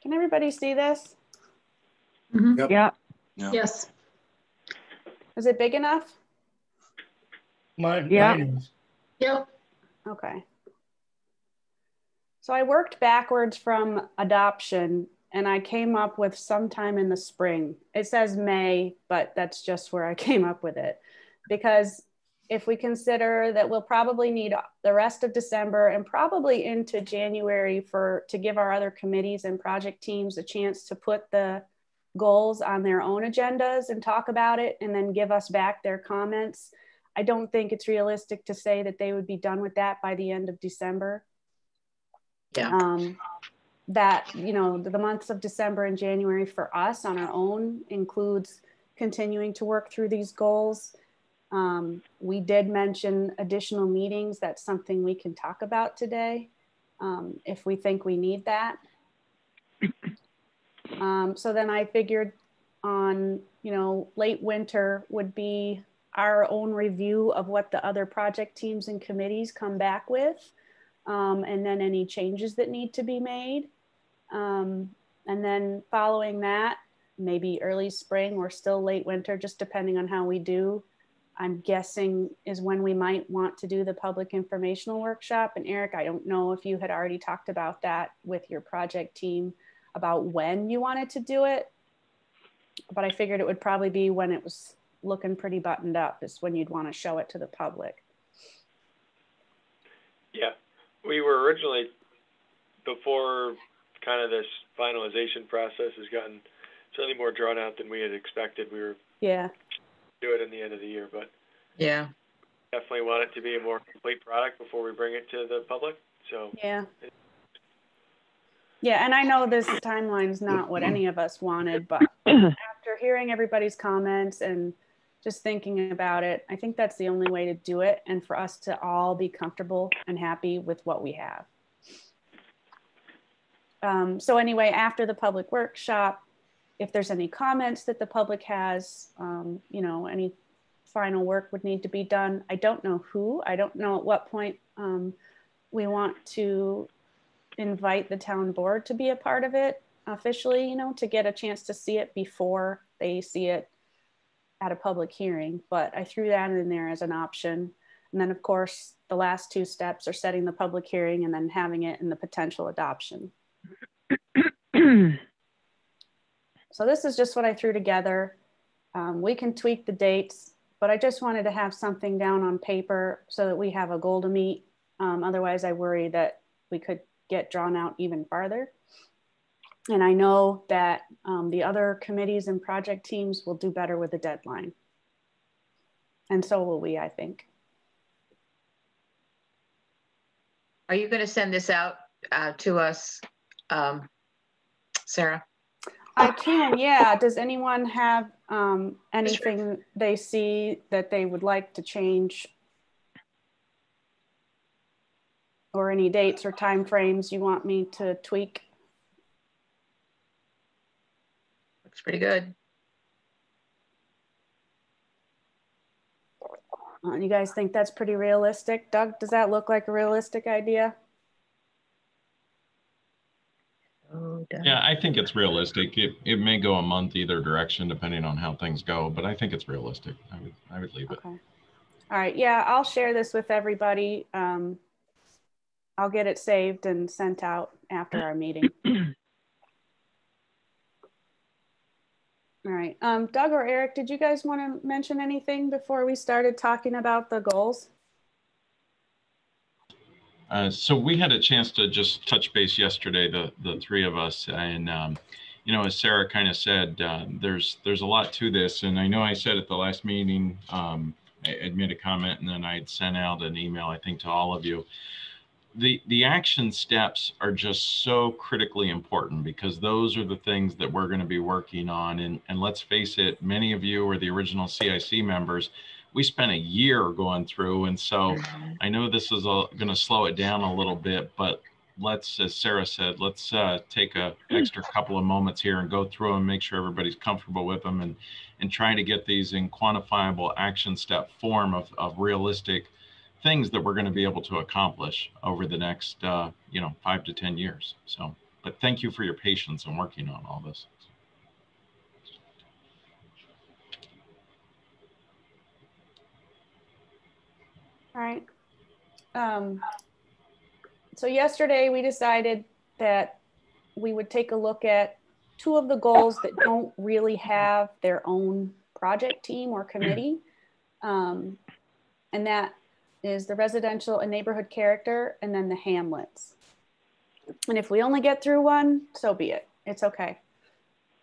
Can everybody see this? Mm-hmm. Yep. Yeah. Yeah. Yes. Is it big enough? Mine is. Yep. Okay. So I worked backwards from adoption and I came up with sometime in the spring. It says May, but that's just where I came up with it. Because if we consider that we'll probably need the rest of December and probably into January to give our other committees and project teams a chance to put the goals on their own agendas and talk about it and then give us back their comments. I don't think it's realistic to say that they would be done with that by the end of December. Yeah. That, you know, the months of December and January for us on our own includes continuing to work through these goals. We did mention additional meetings. That's something we can talk about today if we think we need that. So then I figured on, you know, late winter would be our own review of what the other project teams and committees come back with, and then any changes that need to be made. And then following that, maybe early spring or still late winter, just depending on how we do, I'm guessing is when we might want to do the public informational workshop. And Eric, I don't know if you had already talked about that with your project team about when you wanted to do it, but I figured it would probably be when it was looking pretty buttoned up is when you'd want to show it to the public. Yeah, we were originally, before kind of this finalization process has gotten certainly more drawn out than we had expected, we were do it in the end of the year, but yeah, definitely want it to be a more complete product before we bring it to the public. So yeah, and I know this timeline is not what any of us wanted, but after hearing everybody's comments and just thinking about it, I think that's the only way to do it, and for us to all be comfortable and happy with what we have. So anyway, after the public workshop, if there's any comments that the public has, you know, any final work would need to be done. I don't know who, I don't know at what point we want to invite the town board to be a part of it officially, you know, to get a chance to see it before they see it at a public hearing. But I threw that in there as an option. And then of course, the last two steps are setting the public hearing and then having it in the potential adoption. So this is just what I threw together. We can tweak the dates, but I just wanted to have something down on paper so that we have a goal to meet. Otherwise, I worry that we could get drawn out even farther. And I know that the other committees and project teams will do better with the deadline. And so will we, I think. Are you going to send this out to us, Sarah? I can, yeah. Does anyone have anything they see that they would like to change? Or any dates or time frames you want me to tweak? Looks pretty good. You guys think that's pretty realistic? Doug, does that look like a realistic idea? Yeah, I think it's realistic. It may go a month either direction depending on how things go, but I think it's realistic. I would leave it. Okay. All right. Yeah, I'll share this with everybody. I'll get it saved and sent out after our meeting. All right. Doug or Eric, did you guys want to mention anything before we started talking about the goals? So we had a chance to just touch base yesterday, the three of us, and you know, as Sarah kind of said, there's a lot to this, and I know I said at the last meeting, I made a comment, and then I'd sent out an email, I think, to all of you. The action steps are just so critically important because those are the things that we're going to be working on, and let's face it, many of you are the original CIC members. We spent a year going through, and so I know this is going to slow it down a little bit, but let's, as Sarah said, let's take an extra couple of moments here and go through and make sure everybody's comfortable with them, and try to get these in quantifiable action step form of realistic things that we're going to be able to accomplish over the next, you know, 5 to 10 years. So thank you for your patience in working on all this. All right. So yesterday we decided that we would take a look at two of the goals that don't really have their own project team or committee. And that is the residential and neighborhood character, and then the hamlets. And if we only get through one, so be it. It's okay.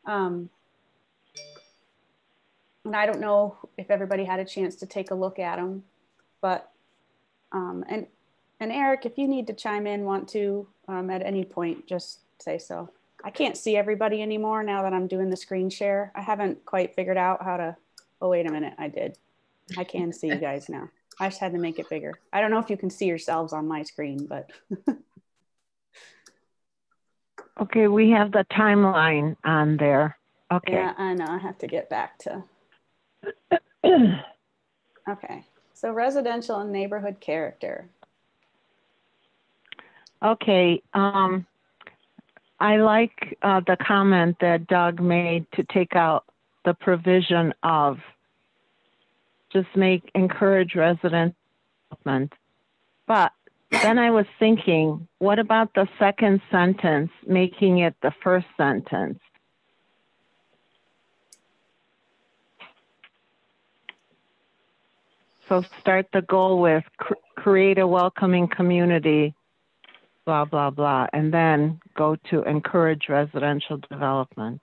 And I don't know if everybody had a chance to take a look at them, but, and Eric, if you need to chime in, want to, at any point, just say so. I can't see everybody anymore now that I'm doing the screen share. I haven't quite figured out how to, oh, wait a minute, I did. I can see you guys now. I just had to make it bigger. I don't know if you can see yourselves on my screen, but. Okay, we have the timeline on there. Okay. Yeah, I know, I have to get back to. Okay, so residential and neighborhood character. Okay, I like the comment that Doug made to take out the provision of, just encourage resident development. But then I was thinking, what about the second sentence, making it the first sentence? So start the goal with create a welcoming community, blah, blah, blah, and then go to encourage residential development.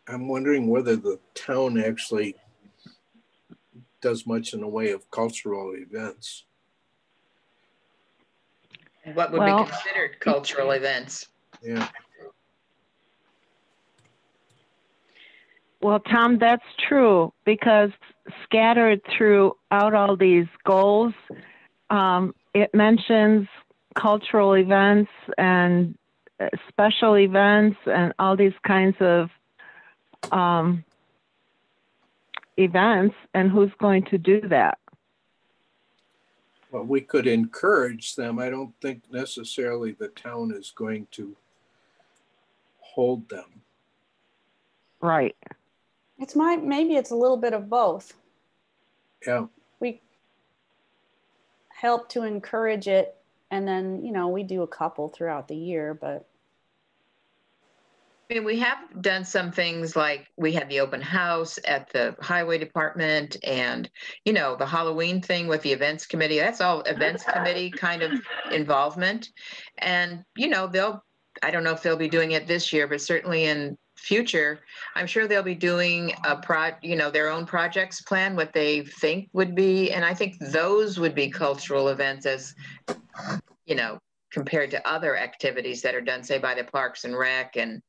I'm wondering whether the town actually does much in the way of cultural events. What would be considered cultural events? Yeah. Well, Tom, that's true, because scattered throughout all these goals, it mentions cultural events and special events and all these kinds of events, and who's going to do that? Well, we could encourage them. I don't think necessarily the town is going to hold them. Right. It's maybe it's a little bit of both. Yeah. We help to encourage it, and then, you know, we do a couple throughout the year, but. I mean, we have done some things like we had the open house at the highway department, and, you know, the Halloween thing with the events committee. That's all events committee kind of involvement. And, you know, I don't know if they'll be doing it this year, but certainly in future, I'm sure they'll be doing their own projects plan, what they think would be. And I think those would be cultural events, as, you know, compared to other activities that are done, say, by the Parks and Rec and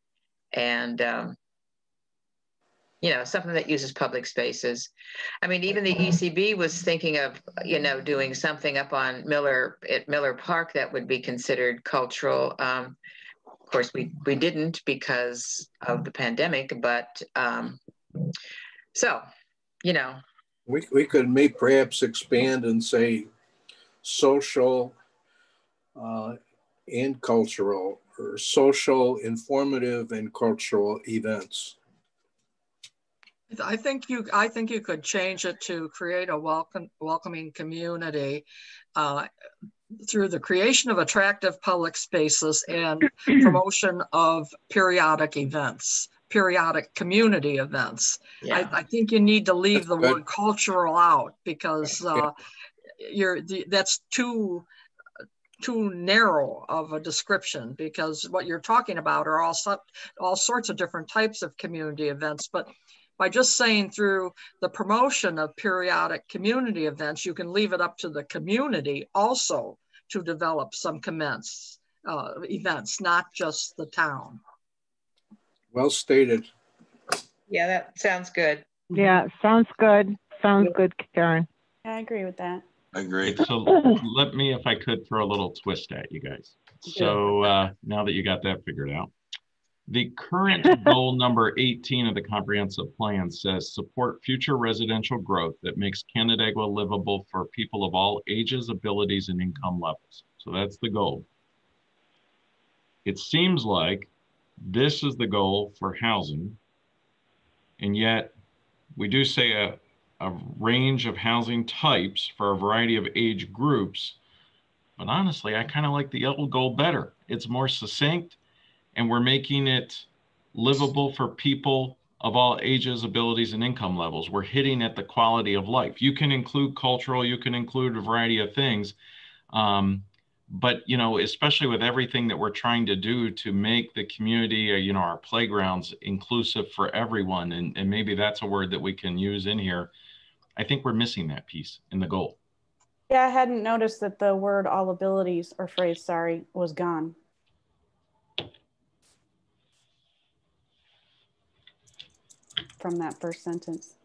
you know, something that uses public spaces. I mean, even the ECB was thinking of, you know, doing something up on Miller Park that would be considered cultural. Of course, we didn't because of the pandemic, but so, you know. We could perhaps expand and say social and cultural, or social, informative, and cultural events. I think you could change it to create a welcoming community through the creation of attractive public spaces and promotion of periodic events, periodic community events. Yeah. I think you need to leave the word cultural out, because that's too narrow of a description, because what you're talking about are all sorts of different types of community events. But by just saying through the promotion of periodic community events, you can leave it up to the community also to develop some events, not just the town. Well stated. Yeah, that sounds good. Yeah, sounds good. Sounds good, Karen. I agree with that. I agree. So let me, if I could, throw a little twist at you guys. So now that you got that figured out, The current goal number 18 of the comprehensive plan says support future residential growth that makes Canandaigua livable for people of all ages, abilities, and income levels. So that's the goal. It seems like this is the goal for housing, and yet we do say a range of housing types for a variety of age groups. But honestly, I kind of like the old goal better. It's more succinct, and we're making it livable for people of all ages, abilities, and income levels. We're hitting at the quality of life. You can include cultural, you can include a variety of things. But, you know, especially with everything that we're trying to do to make the community, you know, our playgrounds inclusive for everyone, and maybe that's a word that we can use in here. I think we're missing that piece in the goal. Yeah, I hadn't noticed that the word all abilities, or phrase, sorry, was gone. From that first sentence.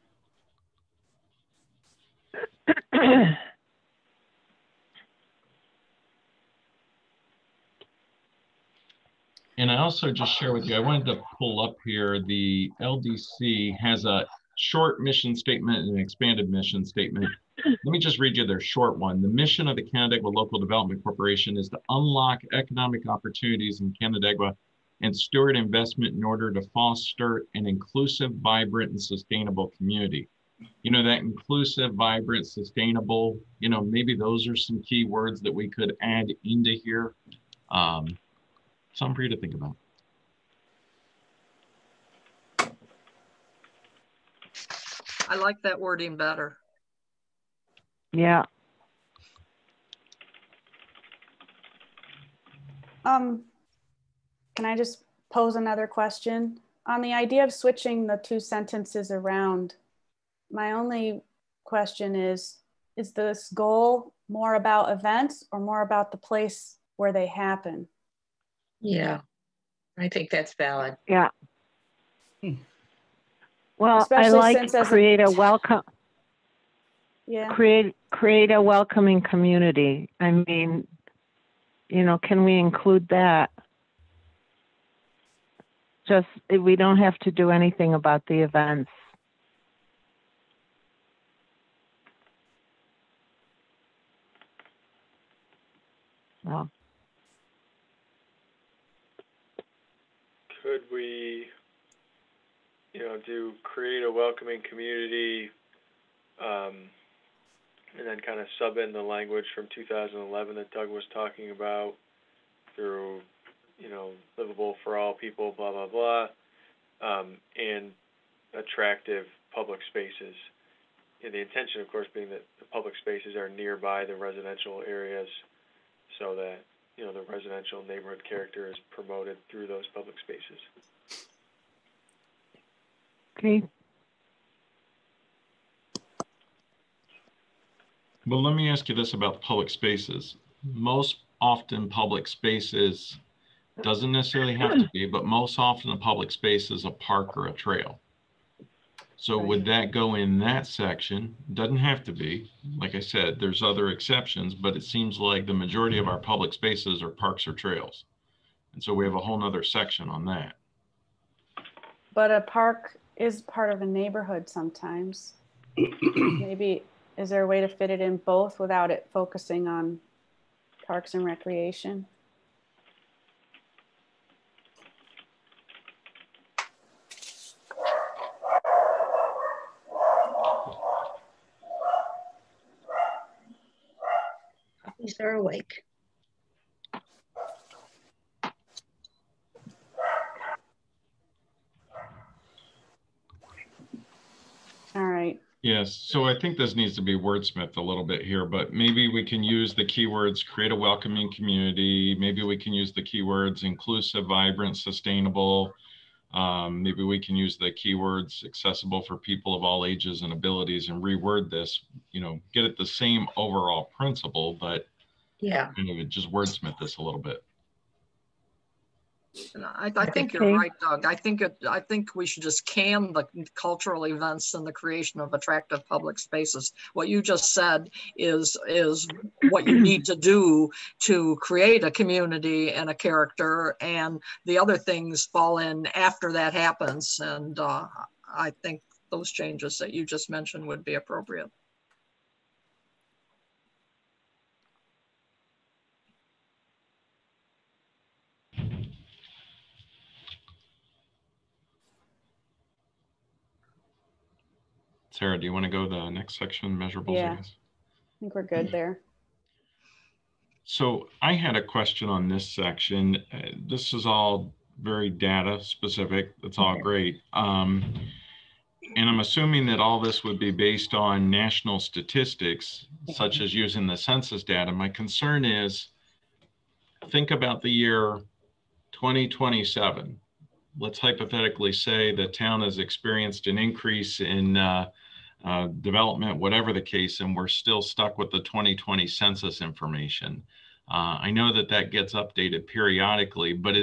And I also just share with you, I wanted to pull up here, the LDC has a short mission statement and an expanded mission statement. Let me just read you their short one. The mission of the Canandaigua Local Development Corporation is to unlock economic opportunities in Canandaigua and steward investment in order to foster an inclusive, vibrant, and sustainable community. You know, that inclusive, vibrant, sustainable, you know, maybe those are some key words that we could add into here. Something for you to think about. I like that wording better. Yeah. Can I just pose another question? On the idea of switching the two sentences around, my only question is this goal more about events or more about the place where they happen? Yeah, I think that's valid. Yeah. Well, Especially I like since create a welcome. Yeah. Create a welcoming community. I mean, you know, can we include that? Just, we don't have to do anything about the events. Well, could we, you know, do create a welcoming community, and then kind of sub in the language from 2011 that Doug was talking about through, you know, livable for all people, blah, blah, blah, and attractive public spaces. And the intention, of course, being that the public spaces are nearby the residential areas so that, you know, the residential neighborhood character is promoted through those public spaces. okay. Well, let me ask you this about public spaces. Most often public spaces, doesn't necessarily have to be, but most often a public space is a park or a trail. So would that go in that section? Doesn't have to be. Like I said, there's other exceptions, but it seems like the majority of our public spaces are parks or trails. And so we have a whole nother section on that. But a park is part of a neighborhood sometimes. Maybe, is there a way to fit it in both without it focusing on parks and recreation? Puppies are awake. All right. Yes, so I think this needs to be wordsmithed a little bit here, but maybe we can use the keywords create a welcoming community. Maybe we can use the keywords inclusive, vibrant, sustainable. Maybe we can use the keywords accessible for people of all ages and abilities and reword this, you know, get at the same overall principle, but yeah, kind of just wordsmith this a little bit. And I think you're right, Doug. I think we should just can the cultural events and the creation of attractive public spaces. What you just said is what you need to do to create a community and a character, and the other things fall in after that happens. And I think those changes that you just mentioned would be appropriate. Sarah, do you want to go to the next section, measurables? Yeah, I think we're good there. So I had a question on this section. This is all very data specific. That's all great. And I'm assuming that all this would be based on national statistics, such as using the census data. My concern is, think about the year 2027. Let's hypothetically say the town has experienced an increase in development, whatever the case, and we're still stuck with the 2020 census information. I know that that gets updated periodically, but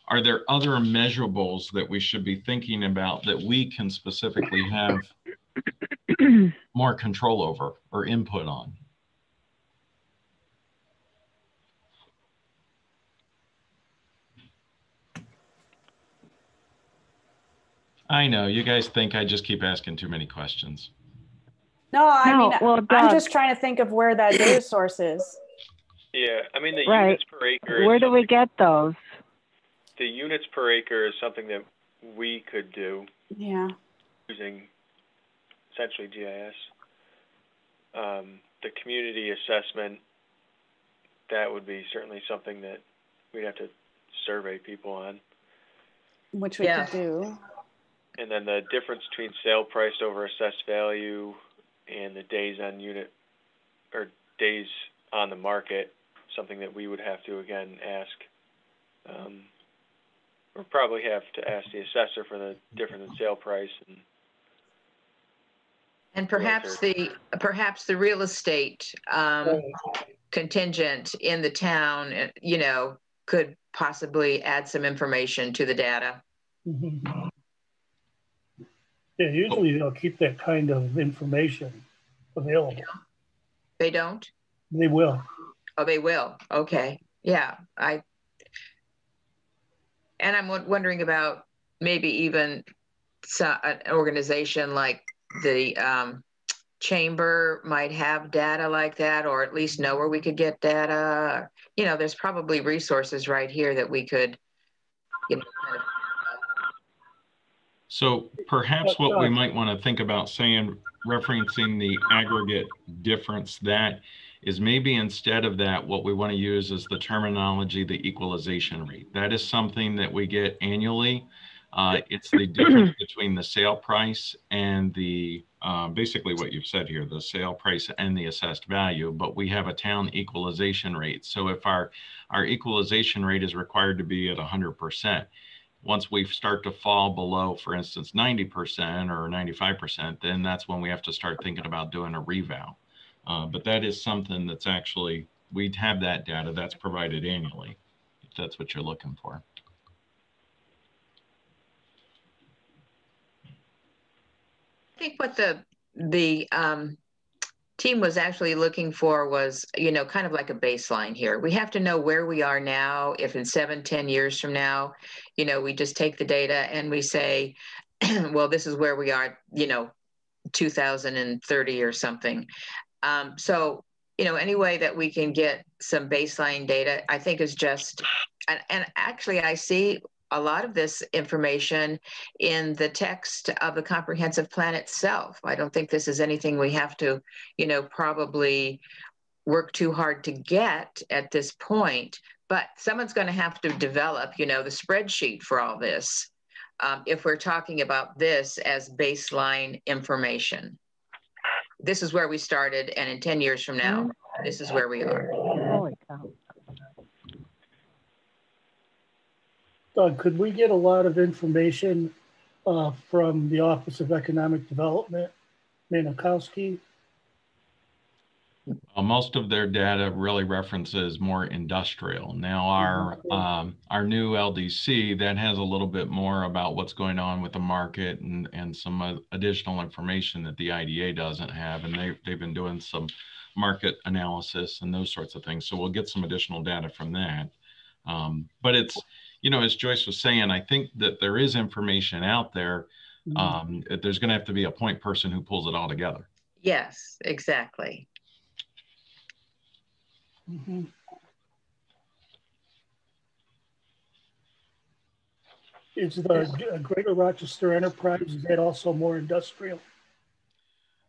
are there other measurables that we should be thinking about that we can specifically have more control over or input on? I know you guys think I just keep asking too many questions. No, I mean, well, I'm just trying to think of where that data source is. Yeah, I mean, the units per acre. Where do we get those? The units per acre is something that we could do. Yeah. Using essentially GIS. The community assessment, that would be certainly something that we'd have to survey people on. Which we could do. And then the difference between sale price over assessed value and the days on unit or days on the market, something that we would have to again ask, or probably have to ask the assessor for the difference in sale price and perhaps the real estate contingent in the town, you know, could possibly add some information to the data. Mm-hmm. Yeah, usually they'll keep that kind of information available. They don't? They will. Oh, they will. Okay. Yeah. And I'm wondering about maybe even an organization like the chamber might have data like that, or at least know where we could get data. You know, there's probably resources right here that we could, you know, kind of. So perhaps what we might want to think about saying, referencing the aggregate difference, that is maybe instead of that, what we want to use is the terminology, the equalization rate. That is something that we get annually. It's the difference between the sale price and the, basically what you've said here, the sale price and the assessed value, but we have a town equalization rate. So if our equalization rate is required to be at 100%, once we start to fall below, for instance, 90% or 95%, then that's when we have to start thinking about doing a revow. But that is something that's actually, we'd have that data that's provided annually, if that's what you're looking for. I think what the team was actually looking for was, you know, kind of like a baseline here. We have to know where we are now. If in 7-10 years from now, you know, we just take the data and we say, well, this is where we are, you know, 2030 or something. So, you know, any way that we can get some baseline data, I think is just, and actually I see a lot of this information in the text of the comprehensive plan itself. I don't think this is anything we have to, you know, probably work too hard to get at this point, but someone's going to have to develop, you know, the spreadsheet for all this. If we're talking about this as baseline information. This is where we started, and in 10 years from now, this is where we are. Holy cow. Doug, could we get a lot of information from the Office of Economic Development, Manikowski? Most of their data really references more industrial. Now our new LDC that has a little bit more about what's going on with the market and some additional information that the IDA doesn't have, and they've been doing some market analysis and those sorts of things. So we'll get some additional data from that. But it's, as Joyce was saying, I think that there is information out there. There's going to have to be a point person who pulls it all together. Yes, exactly. Mm-hmm. Is the Greater Rochester Enterprise, is that also more industrial?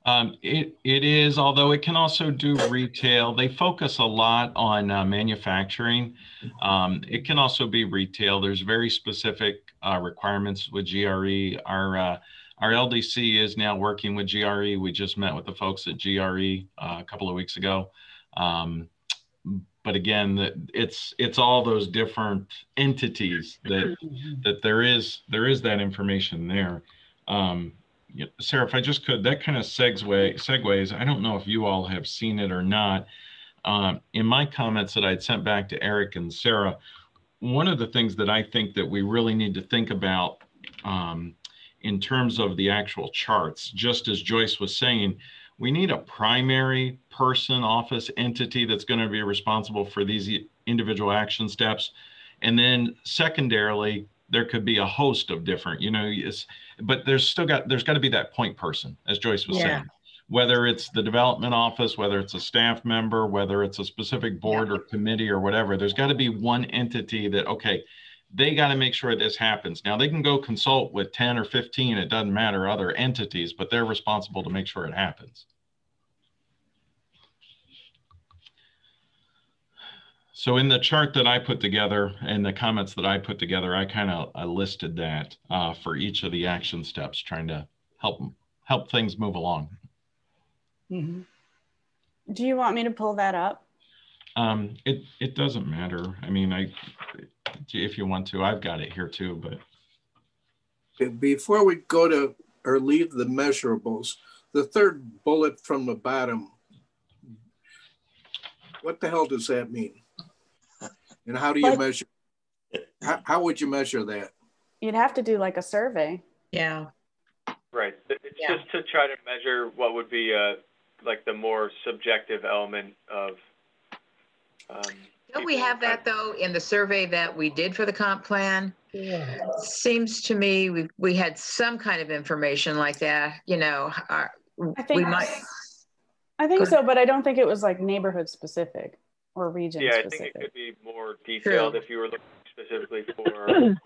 It is, although it can also do retail. They focus a lot on manufacturing. It can also be retail. There's very specific requirements with GRE. Our LDC is now working with GRE. We just met with the folks at GRE a couple of weeks ago. But again, it's all those different entities that there is that information there. Sarah, if I just could, that kind of segues. I don't know if you all have seen it or not. In my comments that I'd sent back to Eric and Sarah, one of the things that I think that we really need to think about in terms of the actual charts, just as Joyce was saying, we need a primary person, office, entity that's going to be responsible for these individual action steps. And then secondarily, there could be a host of different, but there's got to be that point person, as Joyce was saying, whether it's the development office, whether it's a staff member, whether it's a specific board or committee or whatever, there's got to be one entity that, okay, they got to make sure this happens. Now they can go consult with 10 or 15, it doesn't matter, other entities, but they're responsible to make sure it happens. So in the chart that I put together and the comments that I put together, I listed that for each of the action steps, trying to help things move along. Mm-hmm. Do you want me to pull that up? It doesn't matter. I mean, if you want to, I've got it here too, but. Before we go to or leave the measurables, the third bullet from the bottom, what the hell does that mean? And how do you measure? How would you measure that? You'd have to do like a survey. Yeah. Right. It's just to try to measure what would be like the more subjective element of. Don't we have that though in the survey that we did for the comp plan? Yeah. Seems to me we had some kind of information like that. I think so, but I don't think it was like neighborhood specific or region specific. I think it could be more detailed if you were looking specifically for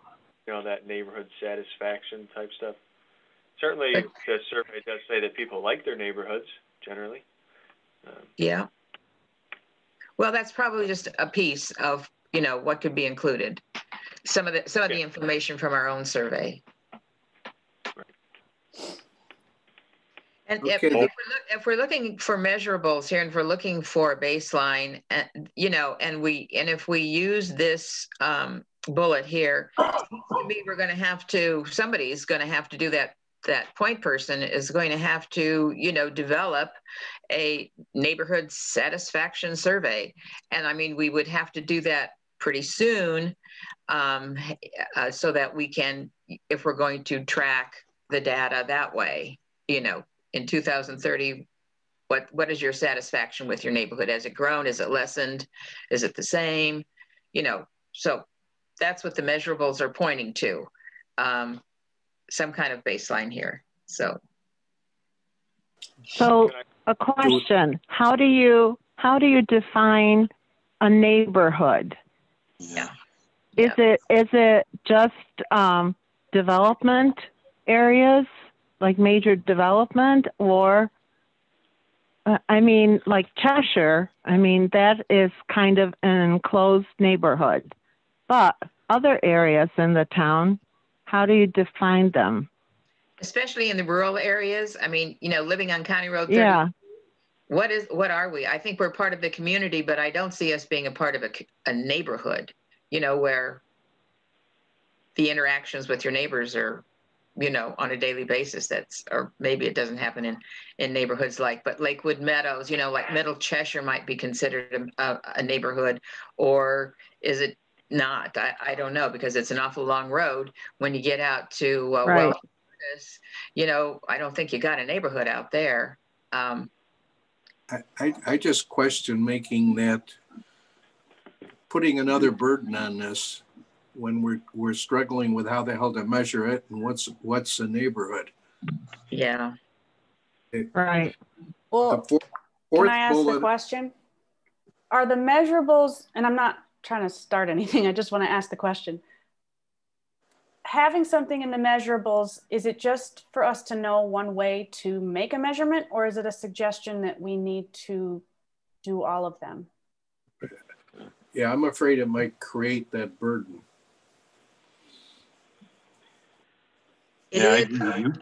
that neighborhood satisfaction type stuff. Certainly, the survey does say that people like their neighborhoods generally. Yeah. Well, that's probably just a piece of what could be included. Some of the information from our own survey. And if we're looking for measurables here, and if we're looking for a baseline, and if we use this bullet here, maybe somebody's going to have to do that. That point person is going to have to, develop a neighborhood satisfaction survey. And I mean, we would have to do that pretty soon so that we can, if we're going to track the data that way, in 2030, what is your satisfaction with your neighborhood? Has it grown? Is it lessened? Is it the same? So that's what the measurables are pointing to. Some kind of baseline here. So a question: how do you define a neighborhood? Yeah. Is it just development areas, like major development, or like Cheshire? That is kind of an enclosed neighborhood, but other areas in the town, how do you define them? Especially in the rural areas. Living on County Road 30. Yeah. What are we? I think we're part of the community, but I don't see us being a part of a neighborhood, where the interactions with your neighbors are you know, on a daily basis. Or maybe it doesn't happen in neighborhoods but Lakewood Meadows, you know, like Middle Cheshire might be considered a neighborhood, or is it not? I don't know, because it's an awful long road when you get out to Right. you know, I don't think you got a neighborhood out there. I just question putting another burden on this when we're struggling with how the hell to measure it and what's a neighborhood. Yeah. Right. Well, can I ask the question? Are the measurables, and I'm not trying to start anything, I just want to ask the question. Having something in the measurables, is it just for us to know one way to make a measurement, or is it a suggestion that we need to do all of them? Yeah, I'm afraid it might create that burden. Yeah, I agree with you.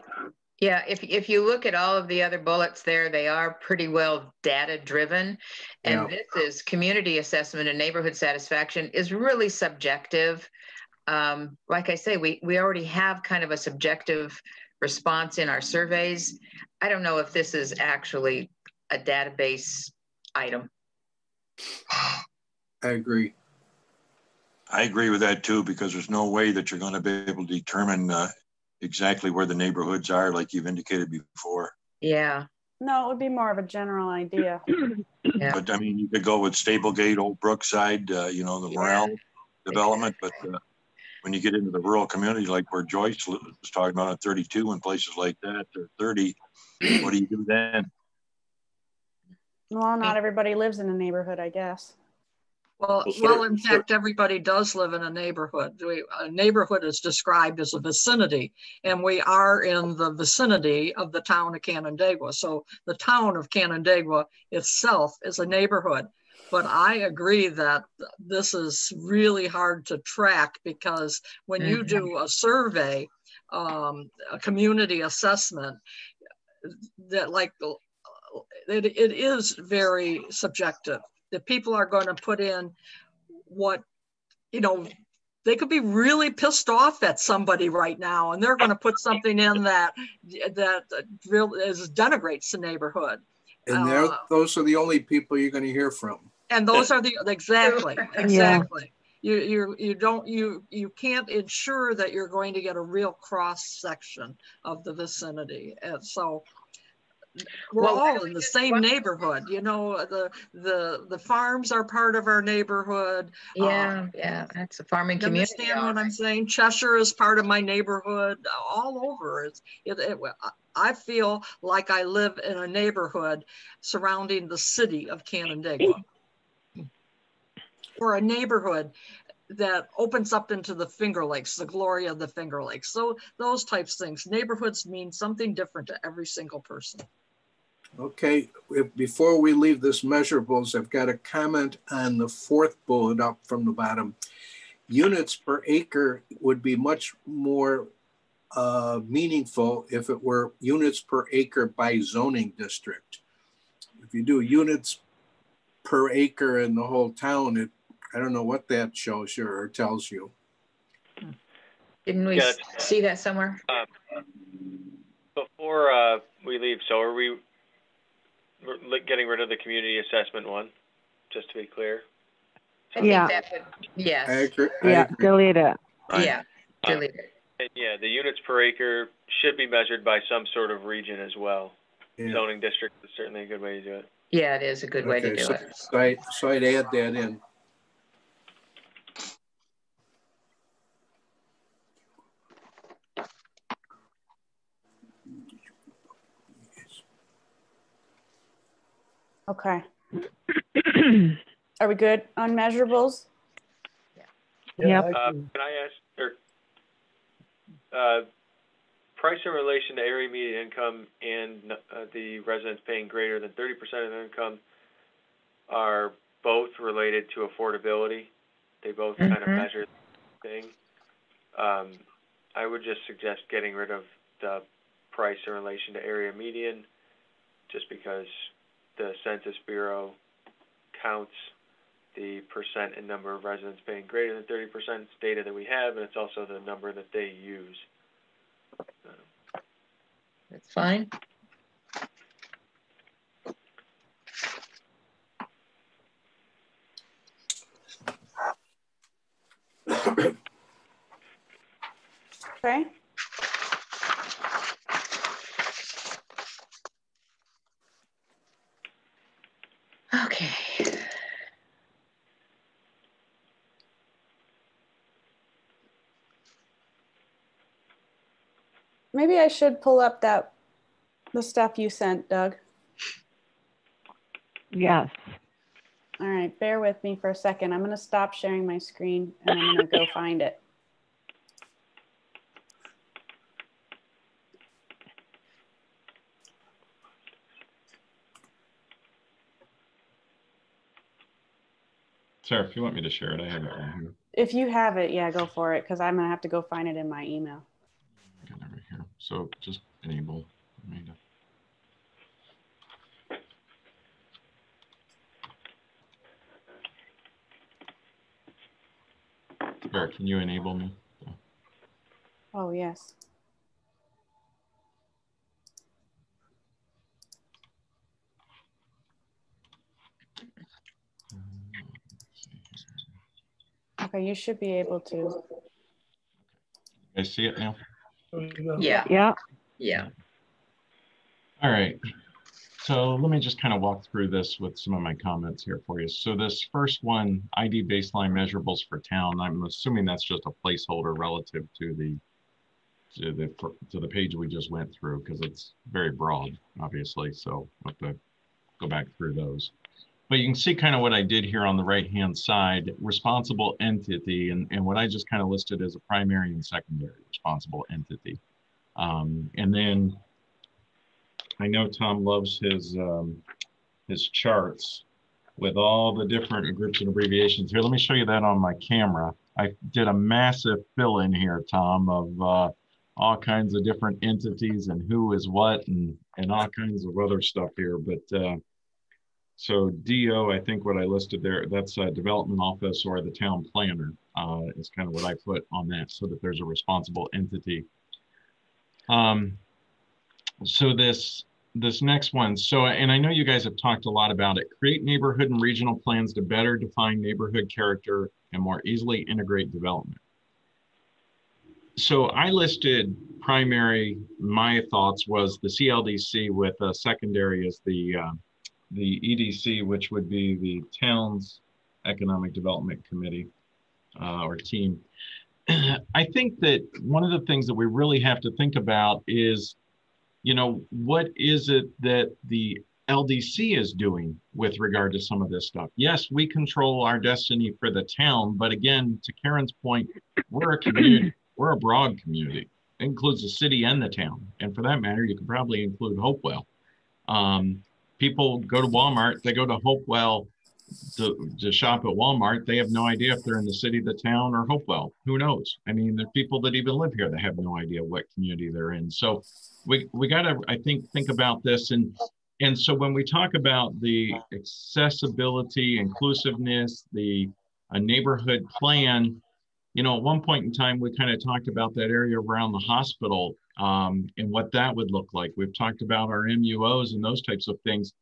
Yeah, if you look at all of the other bullets there, they are pretty well data driven. And this is community assessment and neighborhood satisfaction is really subjective. Like I say, we already have kind of a subjective response in our surveys. I don't know if this is actually a database item. I agree. I agree with that too, because there's no way that you're going to be able to determine exactly where the neighborhoods are, like you've indicated before. Yeah. No, it would be more of a general idea. Yeah. But I mean, you could go with Staplegate, Old Brookside, you know, the Morel development. Exactly. But when you get into the rural community, like where Joyce was talking about at 32 and places like that, or 30, what do you do then? Well, not everybody lives in a neighborhood, I guess. Well, in fact, everybody does live in a neighborhood. A neighborhood is described as a vicinity, and we are in the vicinity of the town of Canandaigua. So the town of Canandaigua itself is a neighborhood. But I agree that this is really hard to track, because when you do a survey, a community assessment, that it is very subjective. The people are going to put in what, you know, they could be really pissed off at somebody right now, and they're going to put something in that denigrates the neighborhood. And those are the only people you're going to hear from. And those are exactly. Yeah. You can't ensure that you're going to get a real cross section of the vicinity, and so. We're all in the same neighborhood, you know. The farms are part of our neighborhood. Yeah, that's a farming community. You understand what I'm saying? Cheshire is part of my neighborhood. All over, I feel like I live in a neighborhood surrounding the city of Canandaigua, or a neighborhood that opens up into the Finger Lakes, the glory of the Finger Lakes. So those types of things. Neighborhoods mean something different to every single person. Okay, before we leave this measurables, I've got a comment on the fourth bullet up from the bottom. Units per acre would be much more meaningful if it were units per acre by zoning district. If you do units per acre in the whole town, I don't know what that shows you or tells you. Didn't we see that somewhere? Before we leave, so we're getting rid of the community assessment one, just to be clear? I think that would, yes. I agree. Delete it. Right. Yeah, delete it. And yeah, the units per acre should be measured by some sort of region as well. Yeah. Zoning district is certainly a good way to do it. Yeah, it is a good way to do it. So I'd add that in. Okay. Are we good on measurables? Yeah. Can I ask, price in relation to area median income and the residents paying greater than 30% of their income are both related to affordability. They both kind of measure the thing. I would just suggest getting rid of the price in relation to area median, just because the Census Bureau counts the percent and number of residents paying greater than 30%. It's data that we have, and it's also the number that they use. That's fine. Okay. Okay. Maybe I should pull up the stuff you sent, Doug. Yes. All right, bear with me for a second. I'm going to stop sharing my screen and I'm going to go find it. Sarah, if you want me to share it, I have it right here. If you have it, yeah, go for it, because I'm going to have to go find it in my email. I got it right here. So just enable. Sarah, can you enable me? Oh, yes. Okay, you should be able to. You guys see it now? Yeah. Yeah. Yeah. All right. So let me just kind of walk through this with some of my comments here for you. So this first one, ID baseline measurables for town, I'm assuming that's just a placeholder relative to the page we just went through, because it's very broad, obviously. So we'll have to go back through those. But you can see kind of what I did here on the right-hand side, responsible entity, and what I just kind of listed as a primary and secondary responsible entity. And then I know Tom loves his charts with all the different groups and abbreviations. Here, let me show you that on my camera. I did a massive fill in here, Tom, of all kinds of different entities and who is what and all kinds of other stuff here. But so DO, I think what I listed there, that's a development office or the town planner is kind of what I put on that, so that there's a responsible entity. So this next one, so, and I know you guys have talked a lot about it, create neighborhood and regional plans to better define neighborhood character and more easily integrate development. So I listed primary, my thoughts was the CLDC with secondary as the EDC, which would be the town's economic development committee or team. I think that one of the things that we really have to think about is, you know, what is it that the LDC is doing with regard to some of this stuff? Yes, we control our destiny for the town, but again, to Karen's point, we're a community. We're a broad community. It includes the city and the town. And for that matter, you could probably include Hopewell. People go to Walmart, they go to Hopewell to shop at Walmart. They have no idea if they're in the city, the town, or Hopewell. Who knows? I mean, there's people that even live here that have no idea what community they're in. So we got to, I think about this. And so when we talk about the accessibility, inclusiveness, the neighborhood plan, you know, at one point in time, we kind of talked about that area around the hospital and what that would look like. We've talked about our MUOs and those types of things.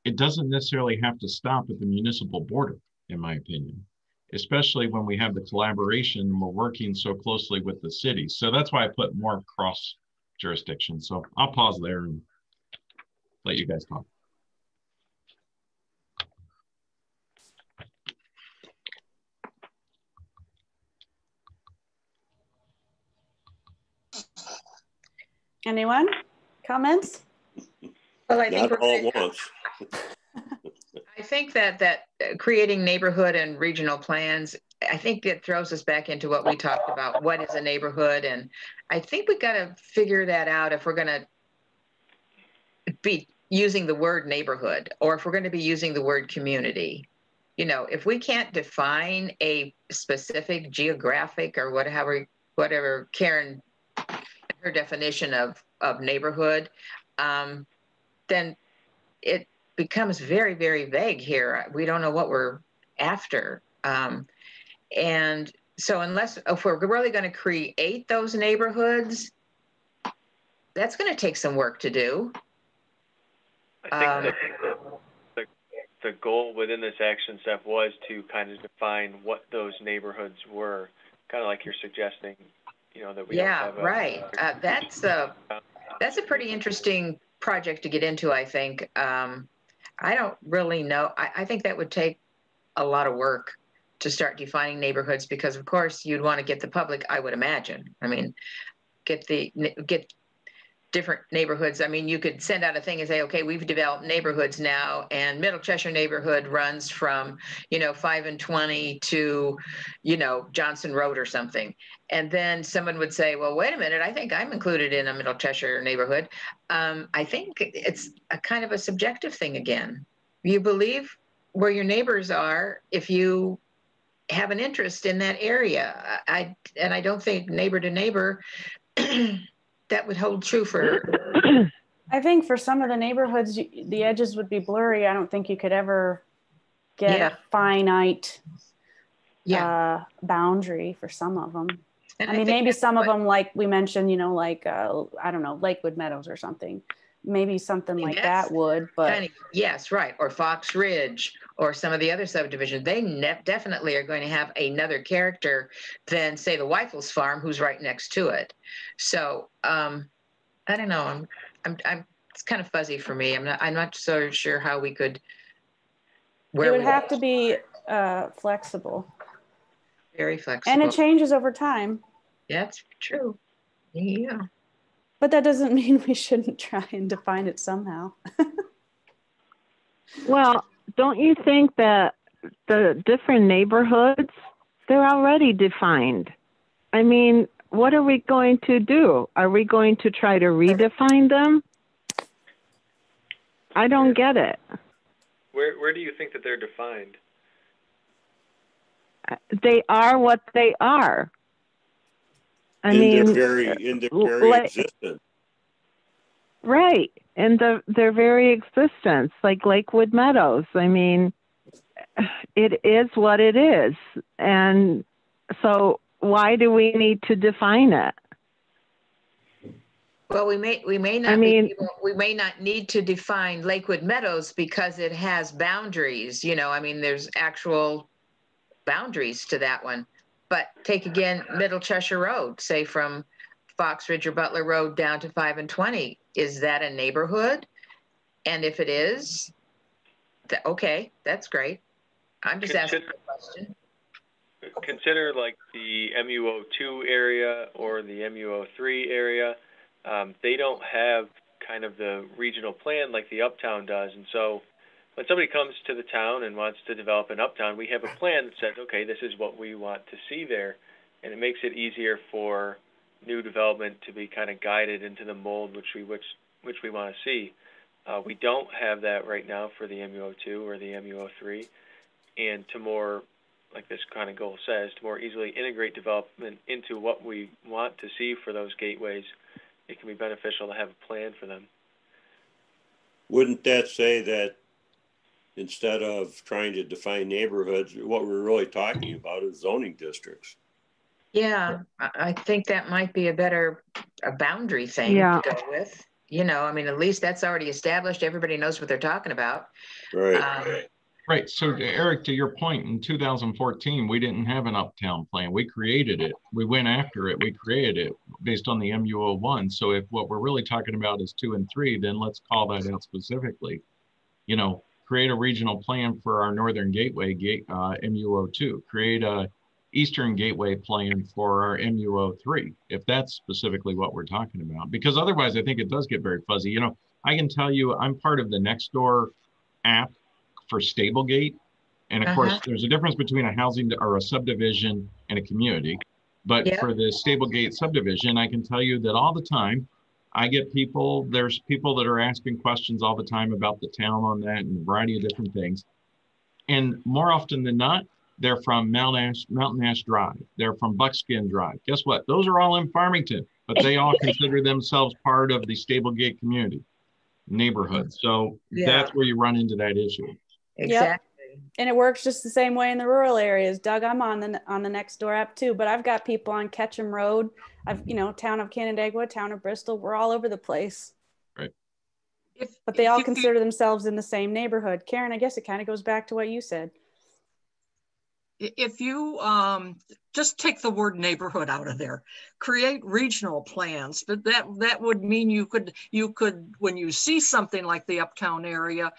It doesn't necessarily have to stop at the municipal border, in my opinion, especially when we have the collaboration and we're working so closely with the city. So that's why I put more cross jurisdiction. So I'll pause there and let you guys talk. Anyone? Comments? Well, I think not all at once. I think that creating neighborhood and regional plans, I think it throws us back into what we talked about. What is a neighborhood? And I think we got to figure that out if we're going to be using the word neighborhood or if we're going to be using the word community. You know, if we can't define a specific geographic or whatever Karen, her definition of neighborhood, then it becomes very, very vague here. We don't know what we're after. And so if we're really going to create those neighborhoods, that's going to take some work to do. I think the goal within this action step was to kind of define what those neighborhoods were, kind of like you're suggesting, you know, that we don't have right. That's a pretty interesting project to get into, I think. I don't really know. I think that would take a lot of work to start defining neighborhoods, because of course you'd want to get the public, I would imagine. I mean, get different neighborhoods. I mean, you could send out a thing and say, okay, we've developed neighborhoods now, and Middle Cheshire neighborhood runs from, 5 and 20 to, Johnson Road or something. And then someone would say, well, wait a minute, I think I'm included in a Middle Cheshire neighborhood. I think it's a kind of a subjective thing again. You believe where your neighbors are if you have an interest in that area. I don't think neighbor to neighbor that would hold true for. I think for some of the neighborhoods, the edges would be blurry. I don't think you could ever get a finite boundary for some of them. And I mean, maybe some of them, like we mentioned, like, I don't know, Lakewood Meadows or something. Maybe something like that would, but. Yes, right. Or Fox Ridge or some of the other subdivisions. They definitely are going to have another character than, say, the Weifels Farm, who's right next to it. So I don't know. It's kind of fuzzy for me. I'm not so sure how we could. It would have to be flexible. Very flexible. And it changes over time. That's true. Yeah. But that doesn't mean we shouldn't try and define it somehow. Well, don't you think that the different neighborhoods, they're already defined? I mean, what are we going to do? Are we going to try to redefine them? I don't get it. Where do you think that they're defined? They are what they are. I mean, in their very existence. Right. And their very existence, like Lakewood Meadows. I mean, it is what it is. And so why do we need to define it? Well, we may not. We may not need to define Lakewood Meadows because it has boundaries. I mean, there's actual boundaries to that one. But take again Middle Cheshire Road, say from Fox Ridge or Butler Road down to 5 and 20. Is that a neighborhood? And if it is, okay, that's great. I'm just asking a question. Consider like the MUO2 area or the MUO3 area. They don't have kind of the regional plan like the Uptown does. And so when somebody comes to the town and wants to develop an Uptown, we have a plan that says, okay, this is what we want to see there. And it makes it easier for new development to be kind of guided into the mold which we want to see. We don't have that right now for the MUO2 or the MUO3. And to more, like this kind of goal says, to more easily integrate development into what we want to see for those gateways, it can be beneficial to have a plan for them. Wouldn't that say that instead of trying to define neighborhoods, what we're really talking about is zoning districts? Yeah, I think that might be a boundary thing to go with. I mean, at least that's already established. Everybody knows what they're talking about. Right. Right. So, Eric, to your point, in 2014, we didn't have an Uptown plan. We created it. We went after it. We created it based on the MUO1. So if what we're really talking about is 2 and 3, then let's call that out specifically. Create a regional plan for our Northern Gateway, MUO2. Create a Eastern Gateway plan for our MUO3, if that's specifically what we're talking about. Because otherwise, I think it does get very fuzzy. I can tell you I'm part of the Nextdoor app for Stablegate. And of course, there's a difference between a housing or a subdivision and a community. But for the Stablegate subdivision, I can tell you that all the time, I get there's people that are asking questions all the time about the town on that and a variety of different things. And more often than not, they're from Mountain Ash Drive. They're from Buckskin Drive. Guess what? Those are all in Farmington, but they all consider themselves part of the Stablegate community neighborhood. So that's where you run into that issue. Exactly. Yep. And it works just the same way in the rural areas. Doug, I'm on the Nextdoor app too, but I've got people on Ketchum Road. town of Canandaigua, town of Bristol, we're all over the place. Right. But they all consider themselves in the same neighborhood. Karen, I guess it kind of goes back to what you said. If you just take the word neighborhood out of there, create regional plans, but that would mean you could, when you see something like the uptown area,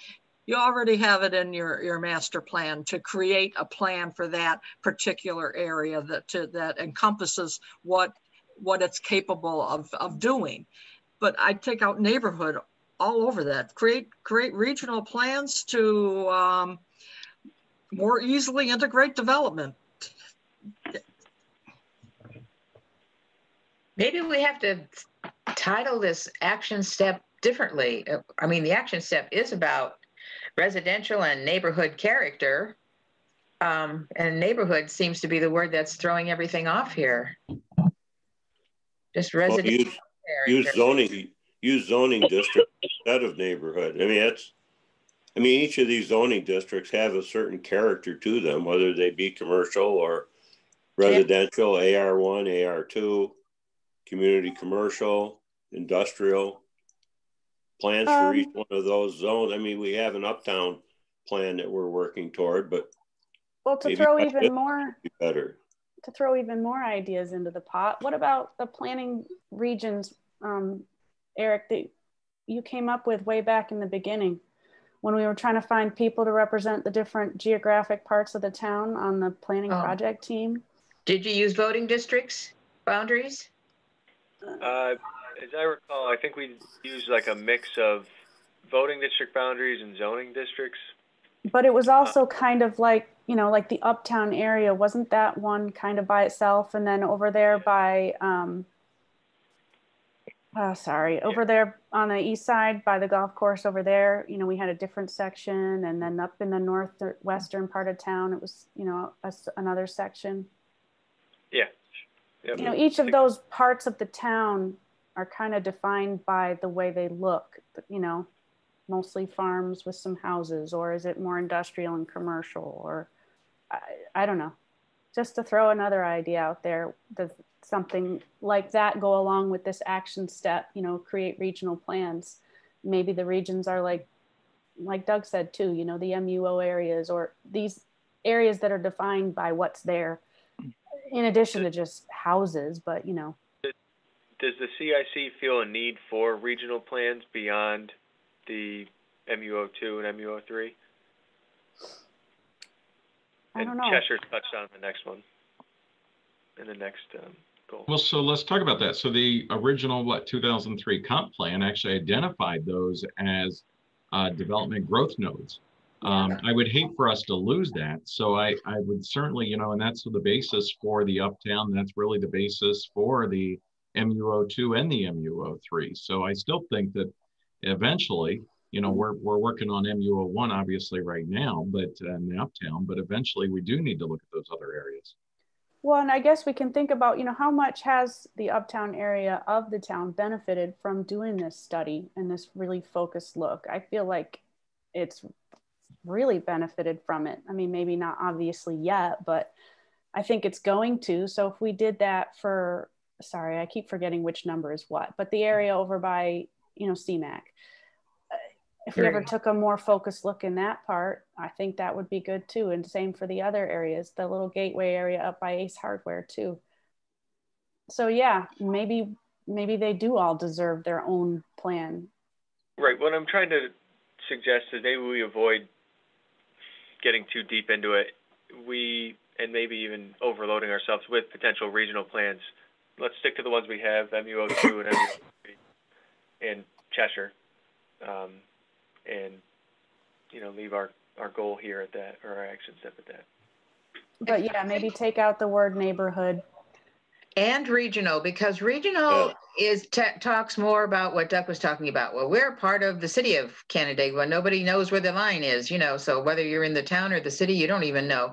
you already have it in your master plan to create a plan for that particular area that encompasses what it's capable of doing. But I'd take out neighborhood all over that. Create regional plans to more easily integrate development. Maybe we have to title this action step differently. I mean, the action step is about residential and neighborhood character. And neighborhood seems to be the word that's throwing everything off here. Just residential character. Use zoning district instead of neighborhood. I mean, each of these zoning districts have a certain character to them, whether they be commercial or residential, AR1, AR2, community commercial, industrial. Plans for each one of those zones. I mean, we have an uptown plan that we're working toward, but to throw even more ideas into the pot, what about the planning regions, Eric, that you came up with way back in the beginning when we were trying to find people to represent the different geographic parts of the town on the planning project team? Did you use voting districts boundaries? As I recall, I think we used like a mix of voting district boundaries and zoning districts. But it was also kind of like, like the uptown area, wasn't that one kind of by itself? And then over there by, over there on the east side by the golf course over there, we had a different section. And then up in the northwestern part of town, it was, another section. Yeah. Yep. Each of those parts of the town are kind of defined by the way they look, mostly farms with some houses, or is it more industrial and commercial, or I don't know. Just to throw another idea out there, does something like that go along with this action step, create regional plans? Maybe the regions are like Doug said too, the MUO areas, or these areas that are defined by what's there, in addition to just houses, but Does the CIC feel a need for regional plans beyond the MUO2 and MUO3? I don't know. Cheshire touched on the next one, in the next goal. Well, so let's talk about that. So the original, 2003 comp plan actually identified those as development growth nodes. I would hate for us to lose that. So I would certainly, and that's the basis for the uptown. That's really the basis for the MUO2 and the MUO3. So I still think that eventually, we're working on MUO1 obviously right now, but in the uptown, but eventually we do need to look at those other areas. Well, and I guess we can think about, how much has the uptown area of the town benefited from doing this study and this really focused look? I feel like it's really benefited from it. I mean, maybe not obviously yet, but I think it's going to. So if we did that for, sorry, I keep forgetting which number is what, but the area over by, CMAC, if we ever took a more focused look in that part, I think that would be good too. And same for the other areas, the little gateway area up by Ace Hardware too. So yeah, maybe they do all deserve their own plan. Right. What I'm trying to suggest is maybe we avoid getting too deep into it. And maybe even overloading ourselves with potential regional plans. Let's stick to the ones we have, MUO2 and MUO3 and Cheshire. And leave our goal here at that, or our action step at that. But yeah, maybe take out the word neighborhood. And regional, because regional talks more about what Doug was talking about. Well, we're part of the city of Canandaigua. Nobody knows where the line is, so whether you're in the town or the city, you don't even know.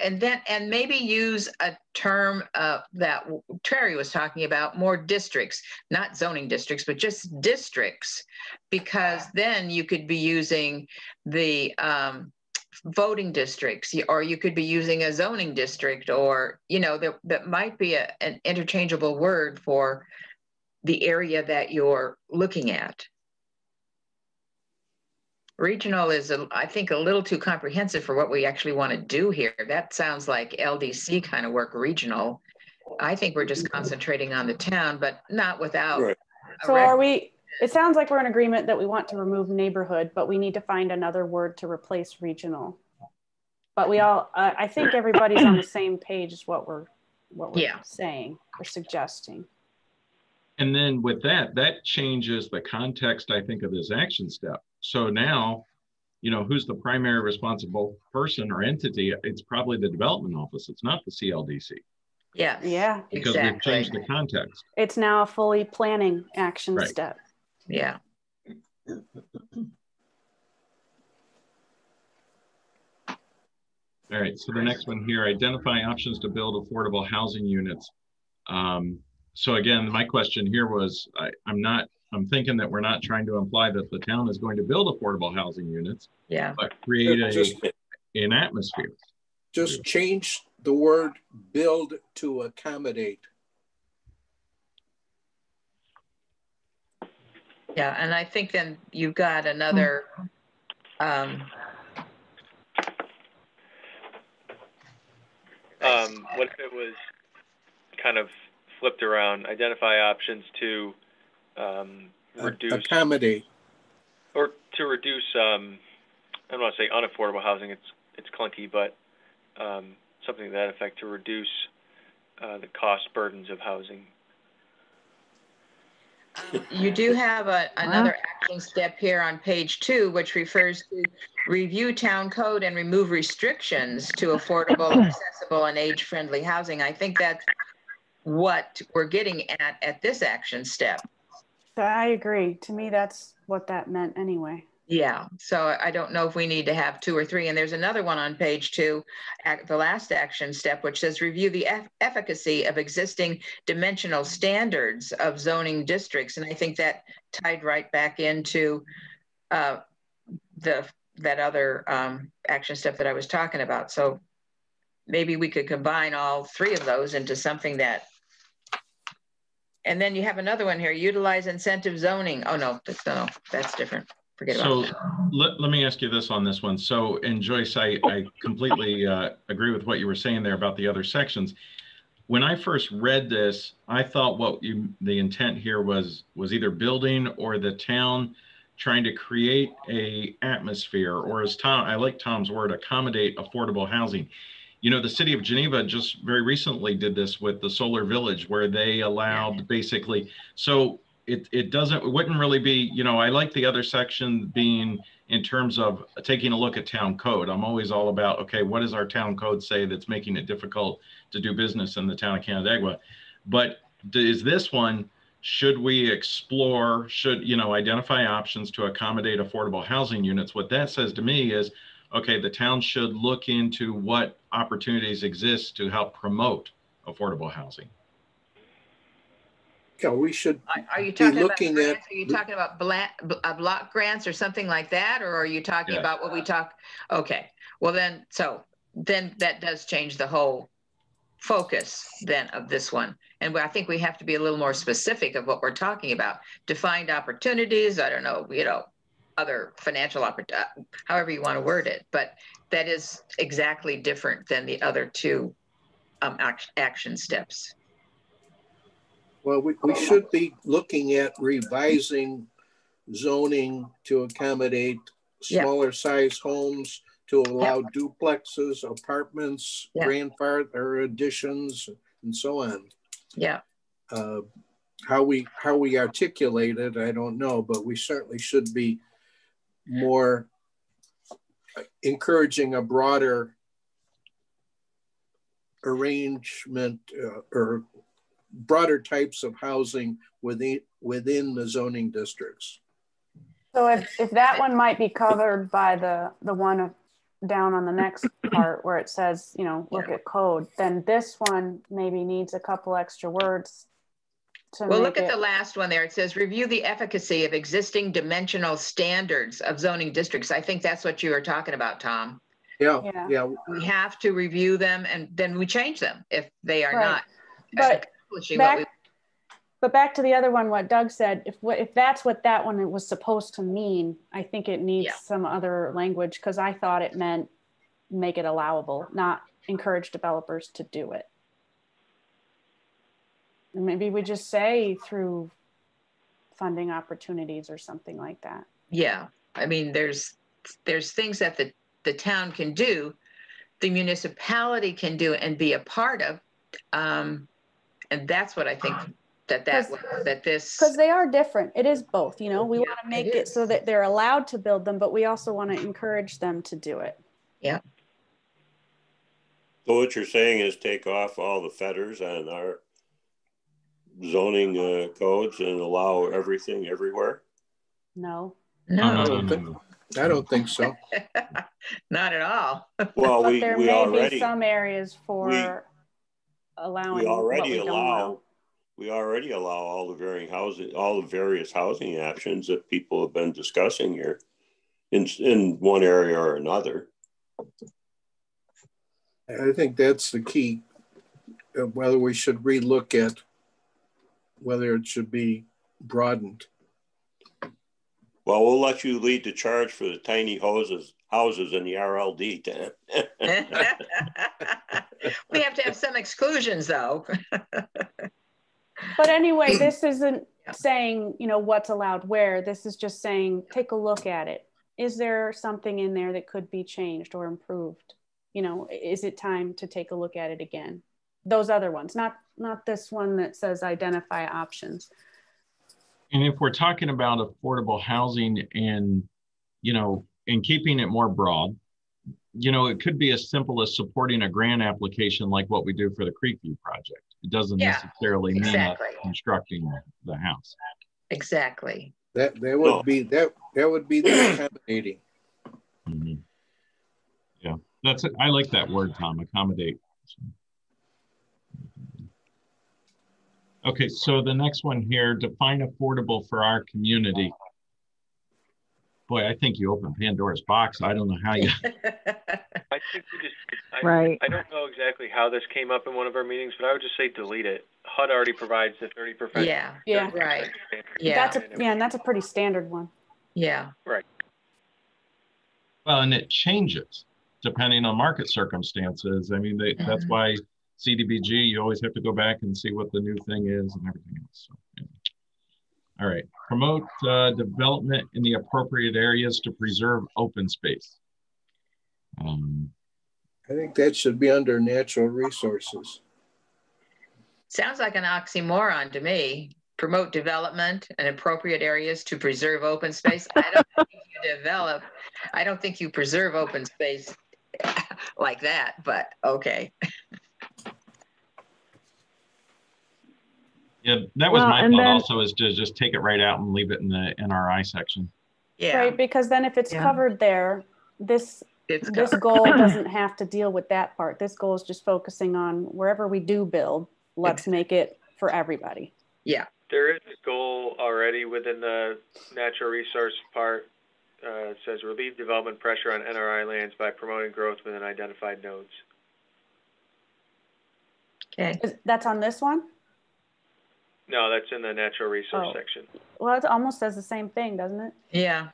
And maybe use a term that Terry was talking about, more districts, not zoning districts, but just districts, because then you could be using the voting districts, or you could be using a zoning district, or, you know, that might be an interchangeable word for the area that you're looking at. Regional is, I think, a little too comprehensive for what we actually want to do here. That sounds like LDC kind of work, regional. I think we're just concentrating on the town, but not without. Right. So are we, it sounds like we're in agreement that we want to remove neighborhood, but we need to find another word to replace regional. But we all, I think everybody's on the same page as what we're saying or suggesting. And then with that, that changes the context, I think, of this action step. So now, you know, who's the primary responsible person or entity? It's probably the development office. It's not the CLDC. Yeah. Yeah. Because we've changed the context. It's now a fully planning action step. Yeah. All right, so the next one here, identify options to build affordable housing units. So again, my question here was, I'm thinking that we're not trying to imply that the town is going to build affordable housing units, but create an atmosphere. Just change the word build to accommodate. Yeah, and I think then you've got another, what if it was kind of flipped around, identify options to reduce, accommodate, or to reduce, I don't want to say unaffordable housing, it's clunky, but something to that effect, to reduce the cost burdens of housing. You do have another action step here on page 2, which refers to review town code and remove restrictions to affordable, accessible, and age-friendly housing. I think that's what we're getting at this action step. I agree. To me, that's what that meant anyway. Yeah, so I don't know if we need to have 2 or 3. And there's another one on page 2, the last action step, which says review the efficacy of existing dimensional standards of zoning districts. And I think that tied right back into that other action step that I was talking about. So maybe we could combine all 3 of those into something that. And then you have another one here, utilize incentive zoning. Oh, no, that's different. So let me ask you this on this one. So, and Joyce, I completely agree with what you were saying there about the other sections. When I first read this, I thought the intent here was either building or the town trying to create a atmosphere, or as I like Tom's word, accommodate affordable housing. You know, the city of Geneva just very recently did this with the Solar Village, where they allowed basically, so it wouldn't really be, you know, I like the other section being in terms of taking a look at town code. I'm always all about, okay, what does our town code say that's making it difficult to do business in the town of Canandaigua? But is this one, should we explore, identify options to accommodate affordable housing units? What that says to me is, okay, the town should look into what opportunities exist to help promote affordable housing. Yeah, we should. Are you talking about grants? Are you talking about block grants or something like that, or are you talking about what we talk? Okay, well then that does change the whole focus then of this one, and I think we have to be a little more specific of what we're talking about. Defined opportunities. I don't know, other financial opportunities, however you want to word it, but that is exactly different than the other 2 action steps. Well, we should be looking at revising zoning to accommodate smaller size homes, to allow duplexes, apartments, grandfather additions, and so on. Yeah. How we articulate it, I don't know, but we certainly should be more encouraging a broader arrangement or broader types of housing within the zoning districts. So if that one might be covered by the one down on the next part where it says, look at code, then this one maybe needs a couple extra words. Well, look at the last one there. It says review the efficacy of existing dimensional standards of zoning districts. I think that's what you were talking about, Tom. Yeah. We have to review them and then we change them if they are not accomplishing what we. But back to the other one, what Doug said, if that's what that one was supposed to mean, I think it needs some other language, because I thought it meant make it allowable, not encourage developers to do it. And maybe we just say through funding opportunities or something like that. Yeah, I mean, there's things that the town can do, the municipality can do and be a part of, and that's what I think that this, because they are different. It is both, you know. We want to make it so that they're allowed to build them, but we also want to encourage them to do it. Yeah. So what you're saying is take off all the fetters on our zoning codes and allow everything everywhere? No. I don't think so. Not at all. Well, but there may be some areas for allowing. We already allow all the various housing options that people have been discussing here in one area or another. I think that's the key, whether we should relook at whether it should be broadened. Well, we'll let you lead the charge for the tiny houses in the RLD, Dan. We have to have some exclusions, though. But anyway, this isn't saying, you know, what's allowed where. This is just saying, take a look at it. Is there something in there that could be changed or improved? You know, is it time to take a look at it again? Those other ones, not this one that says identify options. And if we're talking about affordable housing and, you know, and keeping it more broad, you know, it could be as simple as supporting a grant application like what we do for the Creekview project. It doesn't necessarily mean constructing the house. Exactly. That would be the accommodating. Mm-hmm. Yeah, that's it. I like that word, Tom, accommodate. Okay, so the next one here, define affordable for our community. Boy, I think you opened Pandora's box. I don't know how you. I think we just, right. I don't know exactly how this came up in one of our meetings, but I would just say delete it. HUD already provides the 30%. Yeah, right. Yeah, and that's a pretty standard one. Yeah. Right. Well, and it changes depending on market circumstances. I mean, that's why CDBG, you always have to go back and see what the new thing is and everything else. So, yeah. All right, promote development in the appropriate areas to preserve open space. I think that should be under natural resources. Sounds like an oxymoron to me. Promote development in appropriate areas to preserve open space. I don't think you preserve open space like that, but okay. Yeah, that was my thought also, is to just take it right out and leave it in the NRI section. Yeah. Right, because then if it's covered there, this goal doesn't have to deal with that part. This goal is just focusing on wherever we do build, let's make it for everybody. Yeah. There is a goal already within the natural resource part. It says relieve development pressure on NRI lands by promoting growth within identified nodes. Okay. That's on this one? No, that's in the natural resource section. Well, it almost says the same thing, doesn't it? Yeah.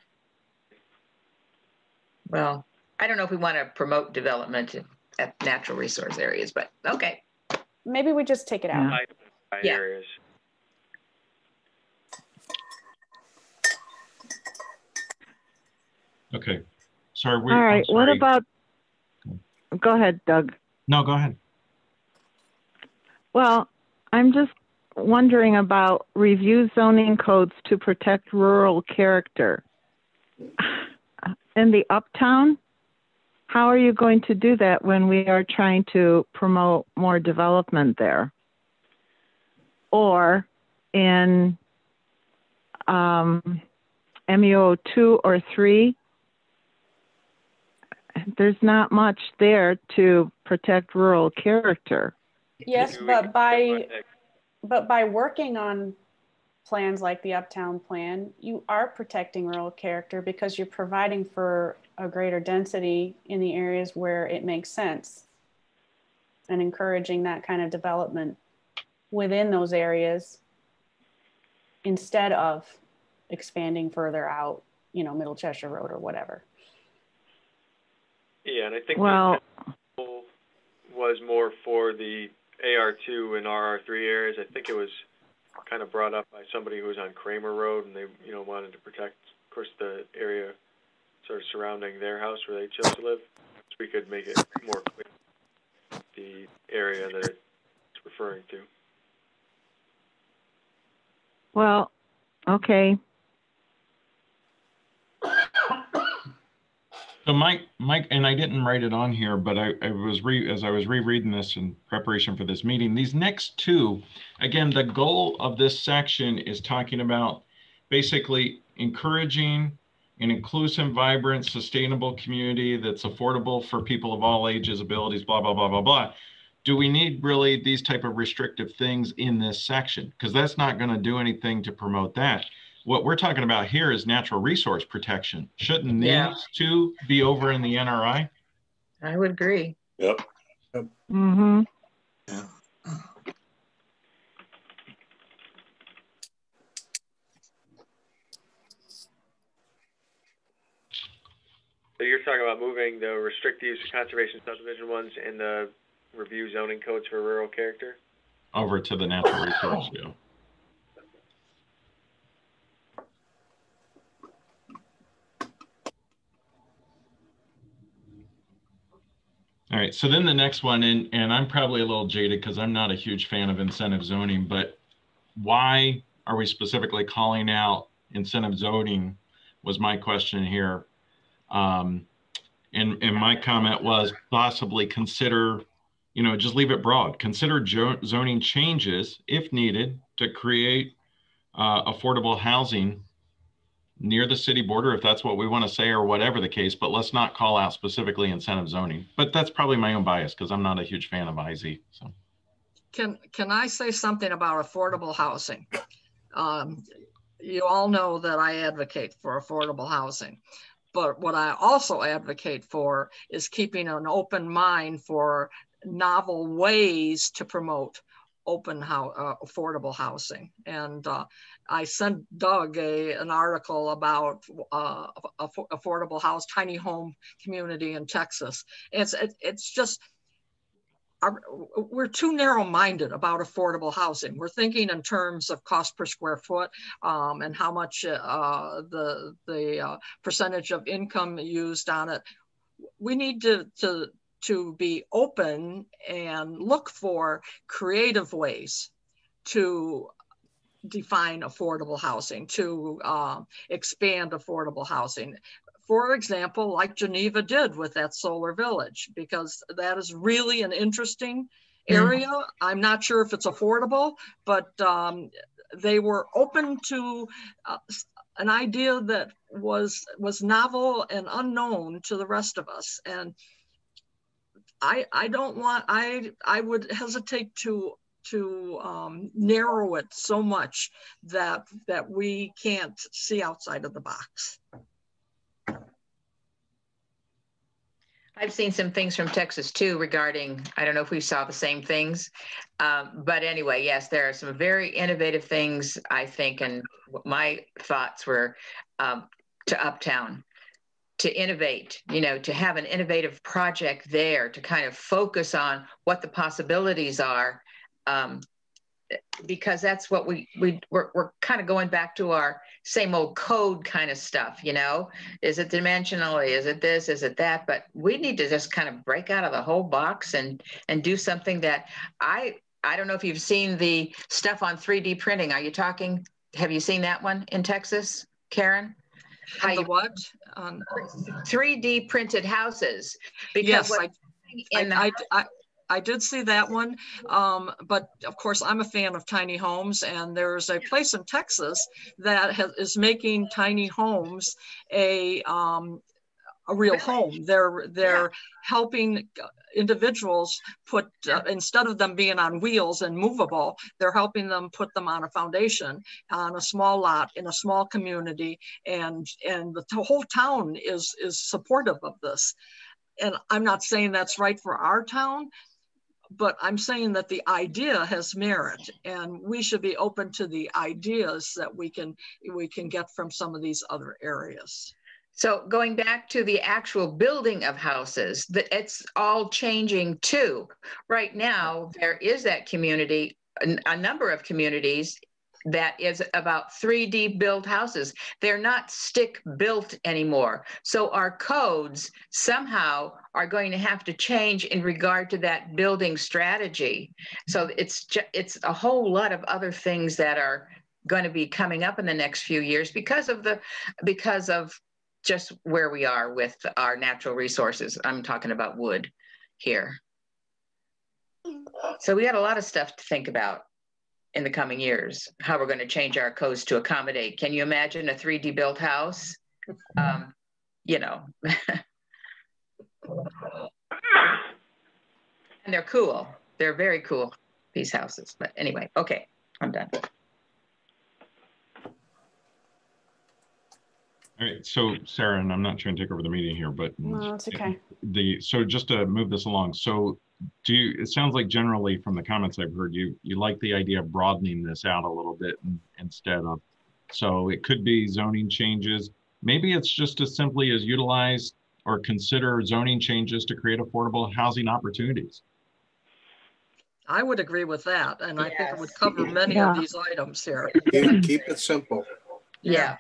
Well, I don't know if we want to promote development at natural resource areas, but okay. Maybe we just take it out. Areas. Okay. Sorry. All right. What about, go ahead, Doug. No, go ahead. Well, I'm just wondering about review zoning codes to protect rural character. In the uptown, how are you going to do that when we are trying to promote more development there? Or in MUO 2 or 3, there's not much there to protect rural character. Yes, but by working on plans like the Uptown plan, you are protecting rural character because you're providing for a greater density in the areas where it makes sense and encouraging that kind of development within those areas instead of expanding further out, you know, Middle Cheshire Road or whatever. Yeah, and I think well, the was more for the AR2 and RR3 areas. I think it was kind of brought up by somebody who was on Kramer Road, and they, you know, wanted to protect, of course, the area sort of surrounding their house where they chose to live, so we could make it more clear the area that it's referring to. well, okay. So Mike, and I didn't write it on here, but I was as I was rereading this in preparation for this meeting, these next two, again, the goal of this section is talking about basically encouraging an inclusive, vibrant, sustainable community that's affordable for people of all ages, abilities, blah, blah, blah, blah, blah. Do we need really these type of restrictive things in this section? Because that's not going to do anything to promote that. What we're talking about here is natural resource protection. Shouldn't these two be over in the NRI? I would agree. Yep. Mm-hmm. Yeah. So you're talking about moving the restrict use conservation subdivision ones and the review zoning codes for rural character? Over to the natural resource bill. All right, so then the next one, and I'm probably a little jaded because I'm not a huge fan of incentive zoning, but why are we specifically calling out incentive zoning was my question here. And my comment was possibly consider, you know, just leave it broad. Consider zoning changes, if needed, to create affordable housing near the city border, if that's what we want to say, or whatever the case, but let's not call out specifically incentive zoning. But that's probably my own bias because I'm not a huge fan of IZ. So Can I say something about affordable housing? You all know that I advocate for affordable housing, but what I also advocate for is keeping an open mind for novel ways to promote affordable housing. And I sent Doug an article about affordable house, tiny home community in Texas. It's just, we're too narrow-minded about affordable housing. We're thinking in terms of cost per square foot and how much the percentage of income used on it. We need to be open and look for creative ways to define affordable housing, to expand affordable housing. For example, like Geneva did with that solar village, because that is really an interesting area. I'm not sure if it's affordable, but they were open to an idea that was novel and unknown to the rest of us. And I would hesitate to narrow it so much that we can't see outside of the box. I've seen some things from Texas too regarding, I don't know if we saw the same things, but anyway, yes, there are some very innovative things, I think, and my thoughts were to Uptown, to innovate, you know, to have an innovative project there, to kind of focus on what the possibilities are, because that's what we're kind of going back to our same old code kind of stuff, you know. Is it dimensional? Is it this? Is it that? But we need to just kind of break out of the whole box and do something that I don't know if you've seen the stuff on 3D printing. Are you talking? Have you seen that one in Texas, Karen? How you what? 3D printed houses. Because yes, I did see that one, but of course I'm a fan of tiny homes, and there's a place in Texas that is making tiny homes a a real home. They're helping individuals put, instead of them being on wheels and movable, they're helping them put them on a foundation, on a small lot, in a small community, and the whole town is supportive of this. And I'm not saying that's right for our town, but I'm saying that the idea has merit, and we should be open to the ideas that we can get from some of these other areas. So going back to the actual building of houses, it's all changing too. Right now, there is that community, a number of communities that is about 3D built houses. They're not stick built anymore. So our codes somehow are going to have to change in regard to that building strategy. So it's a whole lot of other things that are going to be coming up in the next few years because of just where we are with our natural resources. I'm talking about wood here. So we got a lot of stuff to think about in the coming years, how we're going to change our codes to accommodate. Can you imagine a 3D built house? You know, and they're cool. They're very cool, these houses. But anyway, okay, I'm done. All right, so Sarah, and I'm not trying to take over the meeting here, but no, it's okay. So just to move this along, so it sounds like generally from the comments I've heard, you like the idea of broadening this out a little bit instead of, so it could be zoning changes. Maybe it's just as simply as utilize or consider zoning changes to create affordable housing opportunities. I would agree with that, and I think it would cover many of these items here. Keep it simple. Yeah.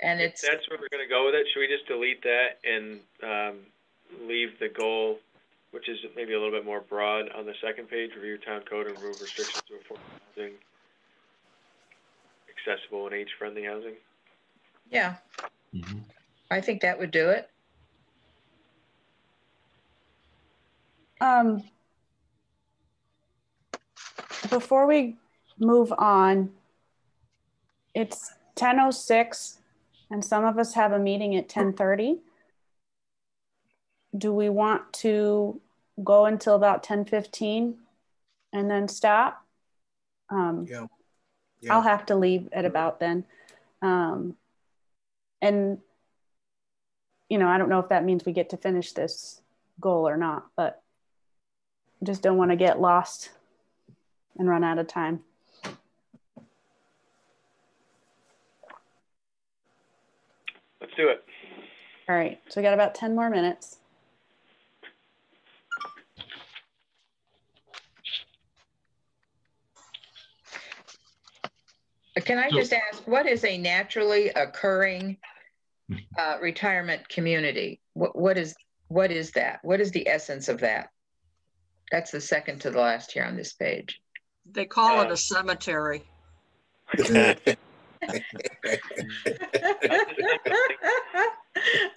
And if that's where we're going to go with it, should we just delete that and leave the goal, which is maybe a little bit more broad, on the second page? Review town code and remove restrictions to affordable housing, accessible and age-friendly housing. Yeah, I think that would do it. Before we move on, it's 10:06. And some of us have a meeting at 10:30. Do we want to go until about 10:15 and then stop? Yeah. I'll have to leave at about then. And, you know, I don't know if that means we get to finish this goal or not, but just don't want to get lost and run out of time. Let's do it. All right, so we got about 10 more minutes. Can I just ask, what is a naturally occurring retirement community? What is that? What is the essence of that? That's the second to the last here on this page. They call it a cemetery.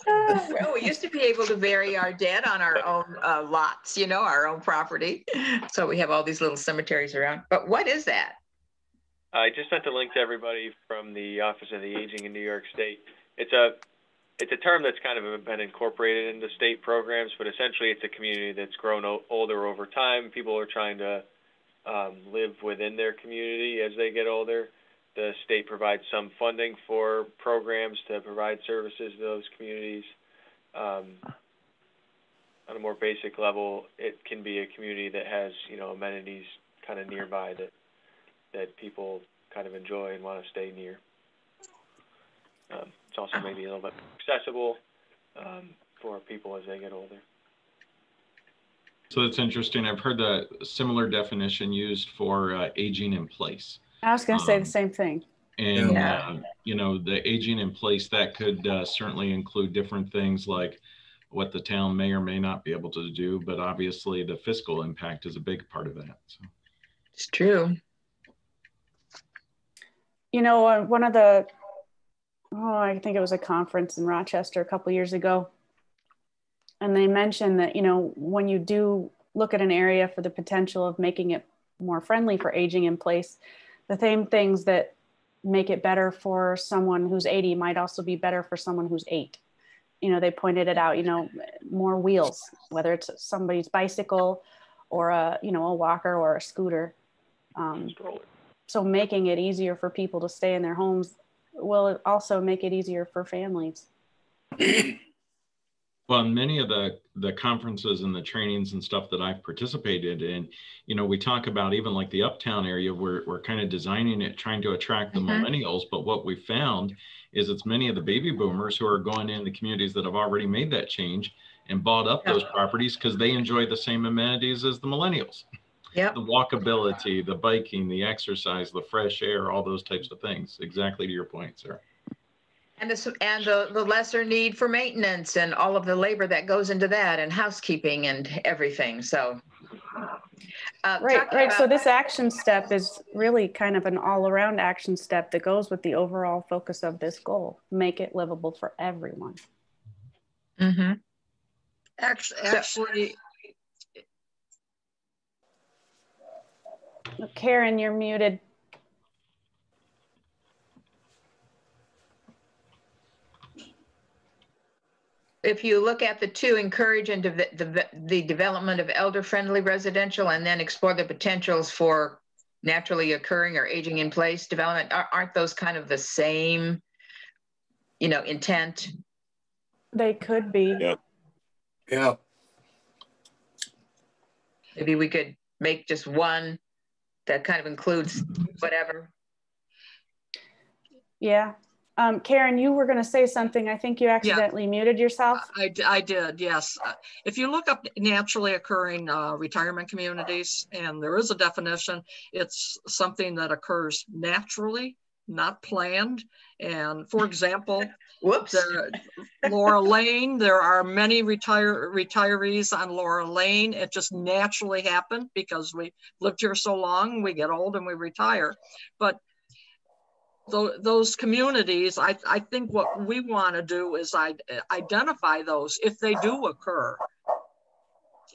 Well, we used to be able to bury our dead on our own lots, you know, our own property. So we have all these little cemeteries around. But what is that? I just sent a link to everybody from the Office of the Aging in New York State. It's a term that's kind of been incorporated into state programs, but essentially it's a community that's grown older over time. People are trying to live within their community as they get older. The state provides some funding for programs to provide services to those communities. On a more basic level, it can be a community that has, you know, amenities kind of nearby that people kind of enjoy and want to stay near. It's also maybe a little bit accessible for people as they get older. So that's interesting. I've heard the similar definition used for aging in place. I was going to say the same thing. And, you know, the aging in place, that could certainly include different things like what the town may or may not be able to do, but obviously the fiscal impact is a big part of that. So. It's true. You know, one of the, I think it was a conference in Rochester a couple of years ago, and they mentioned that, you know, when you do look at an area for the potential of making it more friendly for aging in place, the same things that make it better for someone who's 80 might also be better for someone who's 8. you know, they pointed it out, you know, more wheels, whether it's somebody's bicycle or a, you know, a walker or a scooter. So making it easier for people to stay in their homes will also make it easier for families. Well, many of the conferences and the trainings and stuff that I've participated in, you know, we talk about even like the uptown area, we're kind of designing it, trying to attract the millennials. But what we found is it's many of the baby boomers who are going in the communities that have already made that change and bought up those properties because they enjoy the same amenities as the millennials. Yep. The walkability, the biking, the exercise, the fresh air, all those types of things. Exactly to your point, Sarah. And the lesser need for maintenance and all of the labor that goes into that, and housekeeping and everything. So right. So this action step is really kind of an all-around action step that goes with the overall focus of this goal: make it livable for everyone. Mm-hmm. Actually, Karen, you're muted. If you look at the two, encourage and the development of elder-friendly residential, and then explore the potentials for naturally occurring or aging in place development, aren't those kind of the same, you know, intent? They could be. Yeah. Yeah. Maybe we could make just one that kind of includes whatever. Yeah. Karen, you were going to say something. I think you accidentally muted yourself. I did, yes. If you look up naturally occurring retirement communities, and there is a definition, it's something that occurs naturally, not planned. And for example, Laura Lane, there are many retirees on Laura Lane. It just naturally happened because we lived here so long, we get old and we retire. But those communities, I think what we want to do is identify those if they do occur,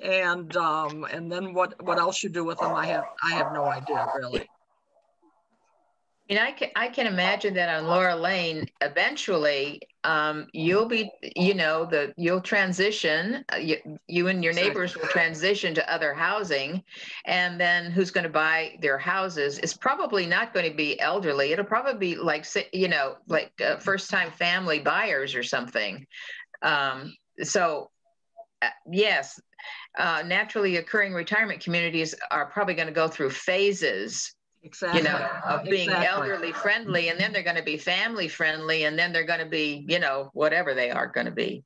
and then what else you do with them, I have no idea really. I mean, I can imagine that on Laura Lane, eventually, you'll be, you know, you'll transition, you and your neighbors will transition to other housing, and then who's going to buy their houses is probably not going to be elderly. It'll probably be like, you know, like first-time family buyers or something. So, yes, naturally occurring retirement communities are probably going to go through phases. Exactly. You know, of being elderly friendly, and then they're going to be family friendly, and then they're going to be, you know, whatever they are going to be.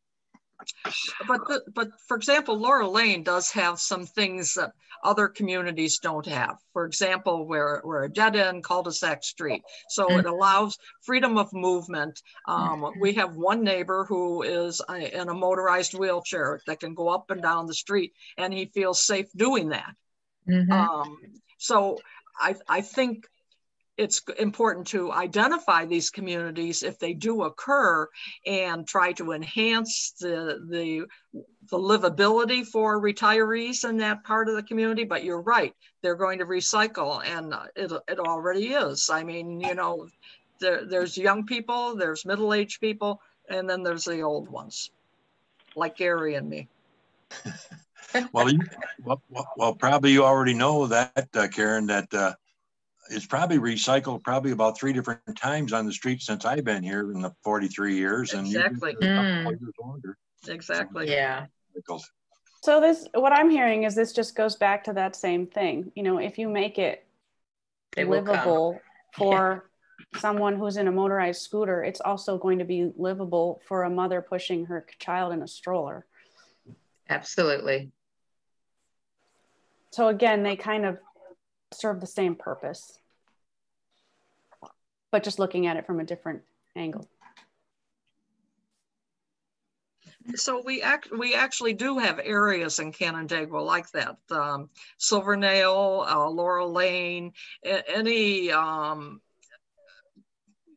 But for example, Laura Lane does have some things that other communities don't have. For example, we're a dead-end cul-de-sac street, so it allows freedom of movement. We have one neighbor who is in a motorized wheelchair that can go up and down the street, and he feels safe doing that. So I think it's important to identify these communities if they do occur and try to enhance the livability for retirees in that part of the community. But you're right, they're going to recycle, and it already is. I mean, you know, there's young people, there's middle-aged people, and then there's the old ones, like Gary and me. Well, probably you already know that, Karen, that it's probably recycled probably about 3 different times on the street since I've been here in the 43 years. And exactly. You've been here a couple of years longer. Exactly. So, yeah. So what I'm hearing is this just goes back to that same thing. You know, if you make it livable for someone who's in a motorized scooter, it's also going to be livable for a mother pushing her child in a stroller. Absolutely. So again, they kind of serve the same purpose, but just looking at it from a different angle. So we actually do have areas in Canandaigua like that. Silvernail, Laura Lane, any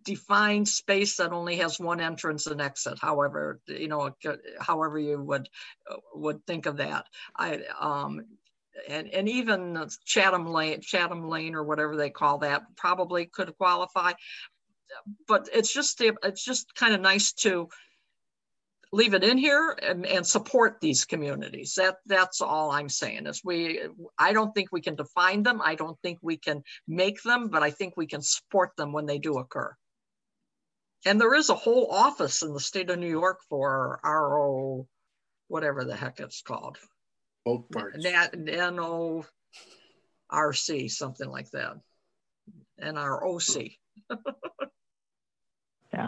defined space that only has one entrance and exit. However, you know, however you would think of that. And even Chatham Lane or whatever they call that probably could qualify. But it's just kind of nice to leave it in here and support these communities. That's all I'm saying is I don't think we can define them. I don't think we can make them, but I think we can support them when they do occur. And there is a whole office in the state of New York for RO, whatever the heck it's called. Both parts. NORC, something like that. NROC. Yeah.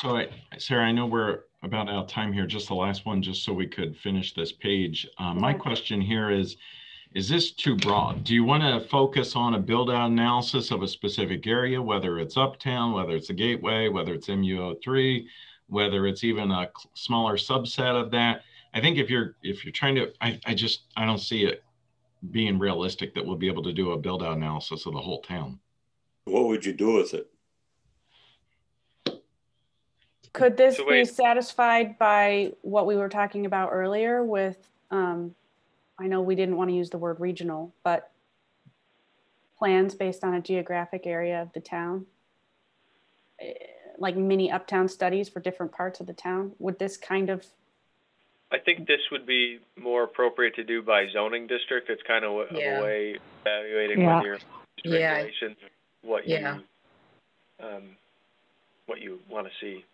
So Sarah, I know we're about out of time here. Just the last one, just so we could finish this page. My question here is this too broad? Do you want to focus on a build out analysis of a specific area, whether it's Uptown, whether it's a Gateway, whether it's MU03, whether it's even a smaller subset of that? I think if you're trying to, I don't see it being realistic that we'll be able to do a build out analysis of the whole town. What would you do with it? Could this be satisfied by what we were talking about earlier with, I know we didn't want to use the word regional, but plans based on a geographic area of the town, like mini Uptown studies for different parts of the town? Would this kind of? I think this would be more appropriate to do by zoning district. It's kind of a way of evaluating whether your regulations, what you want to see.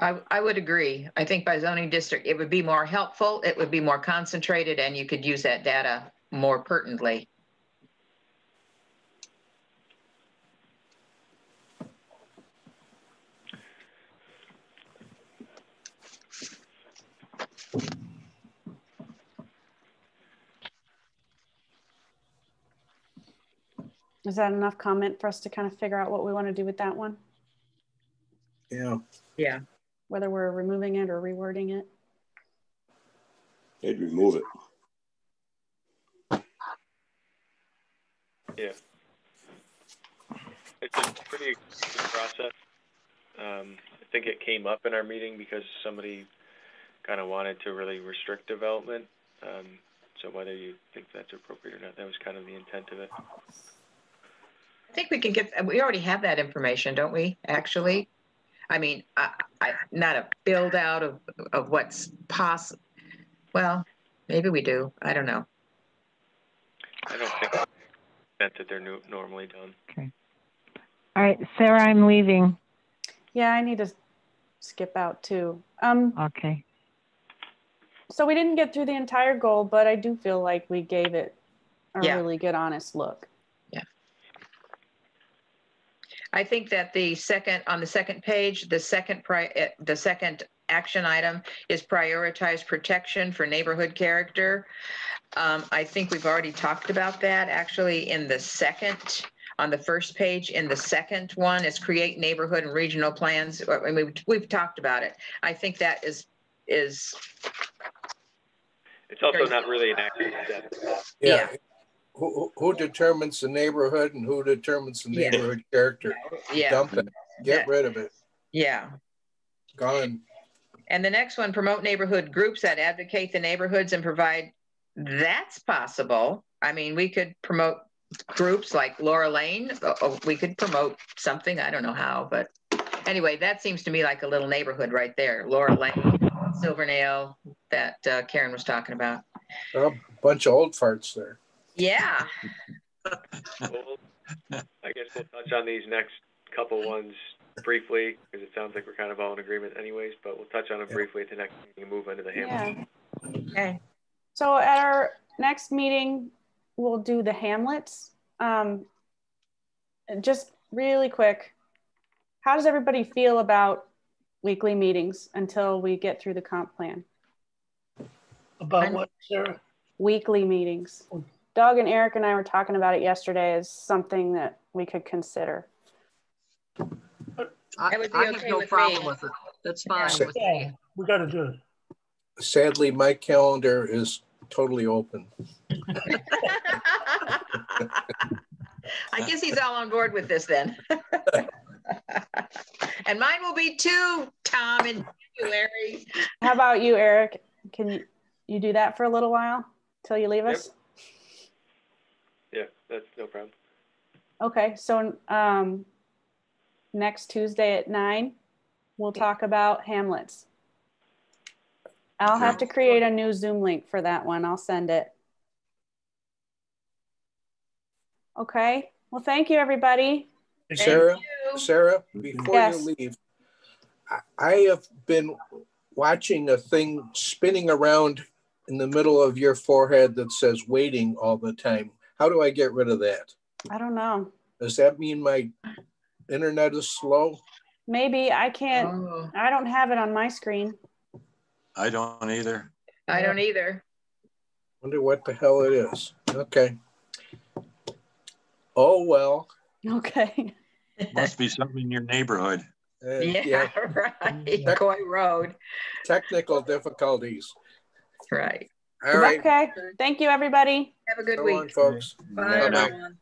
I would agree. I think by zoning district, it would be more helpful. It would be more concentrated, and you could use that data more pertinently. Is that enough comment for us to kind of figure out what we want to do with that one? Yeah. Yeah. Whether we're removing it or rewording it. I'd remove it. Yeah. It's a pretty extensive process. I think it came up in our meeting because somebody kind of wanted to really restrict development. So whether you think that's appropriate or not, that was kind of the intent of it. I think we can we already have that information, don't we, actually? I mean, not a build out of what's possible. Well, maybe we do. I don't know. I don't think that they're normally done. Okay. All right, Sarah, I'm leaving. Yeah, I need to skip out too. Okay. So we didn't get through the entire goal, but I do feel like we gave it a really good, honest look. Yeah. I think that on the second page, the second action item is prioritize protection for neighborhood character. I think we've already talked about that actually in the second, on the first page. In the second one is create neighborhood and regional plans. I mean, we've talked about it. I think that is. It's also not really an action step. Yeah. Who determines the neighborhood and who determines the neighborhood character? Yeah. Dump it. Get rid of it. Yeah. Gone. And the next one, promote neighborhood groups that advocate the neighborhoods and provide. That's possible. I mean, we could promote groups like Laura Lane. We could promote something. I don't know how, but anyway, that seems to me like a little neighborhood right there. Laura Lane, Silvernail, that Karen was talking about. A bunch of old farts there. Yeah. Well, I guess we'll touch on these next couple ones briefly because it sounds like we're kind of all in agreement anyways, but we'll touch on them briefly at the next meeting and move into the Hamlet. Yeah. Okay. So at our next meeting, we'll do the Hamlets. Just really quick, how does everybody feel about weekly meetings until we get through the comp plan? About what, Sarah? Weekly meetings. Doug and Eric and I were talking about it yesterday as something that we could consider. I have no problem with it. That's fine. Yeah, we got to do it. Sadly, my calendar is totally open. I guess he's all on board with this then. And mine will be too, Tom and Larry. How about you, Eric? Can you do that for a little while till you leave us? that's no problem. Okay, so next Tuesday at 9, we'll talk about hamlets. I'll have to create a new Zoom link for that one. I'll send it. Okay, well, thank you, everybody. Sarah, before you leave, I have been watching a thing spinning around in the middle of your forehead that says waiting all the time. How do I get rid of that? I don't know. Does that mean my internet is slow? Maybe I can't, I don't have it on my screen. I don't either. I don't either. Wonder what the hell it is. Okay. Oh, well. Okay. Must be something in your neighborhood. Yeah, right. Coy Road. Technical difficulties. Right. All right. Okay. Thank you, everybody. Have a good So week. long, folks. Bye, everyone.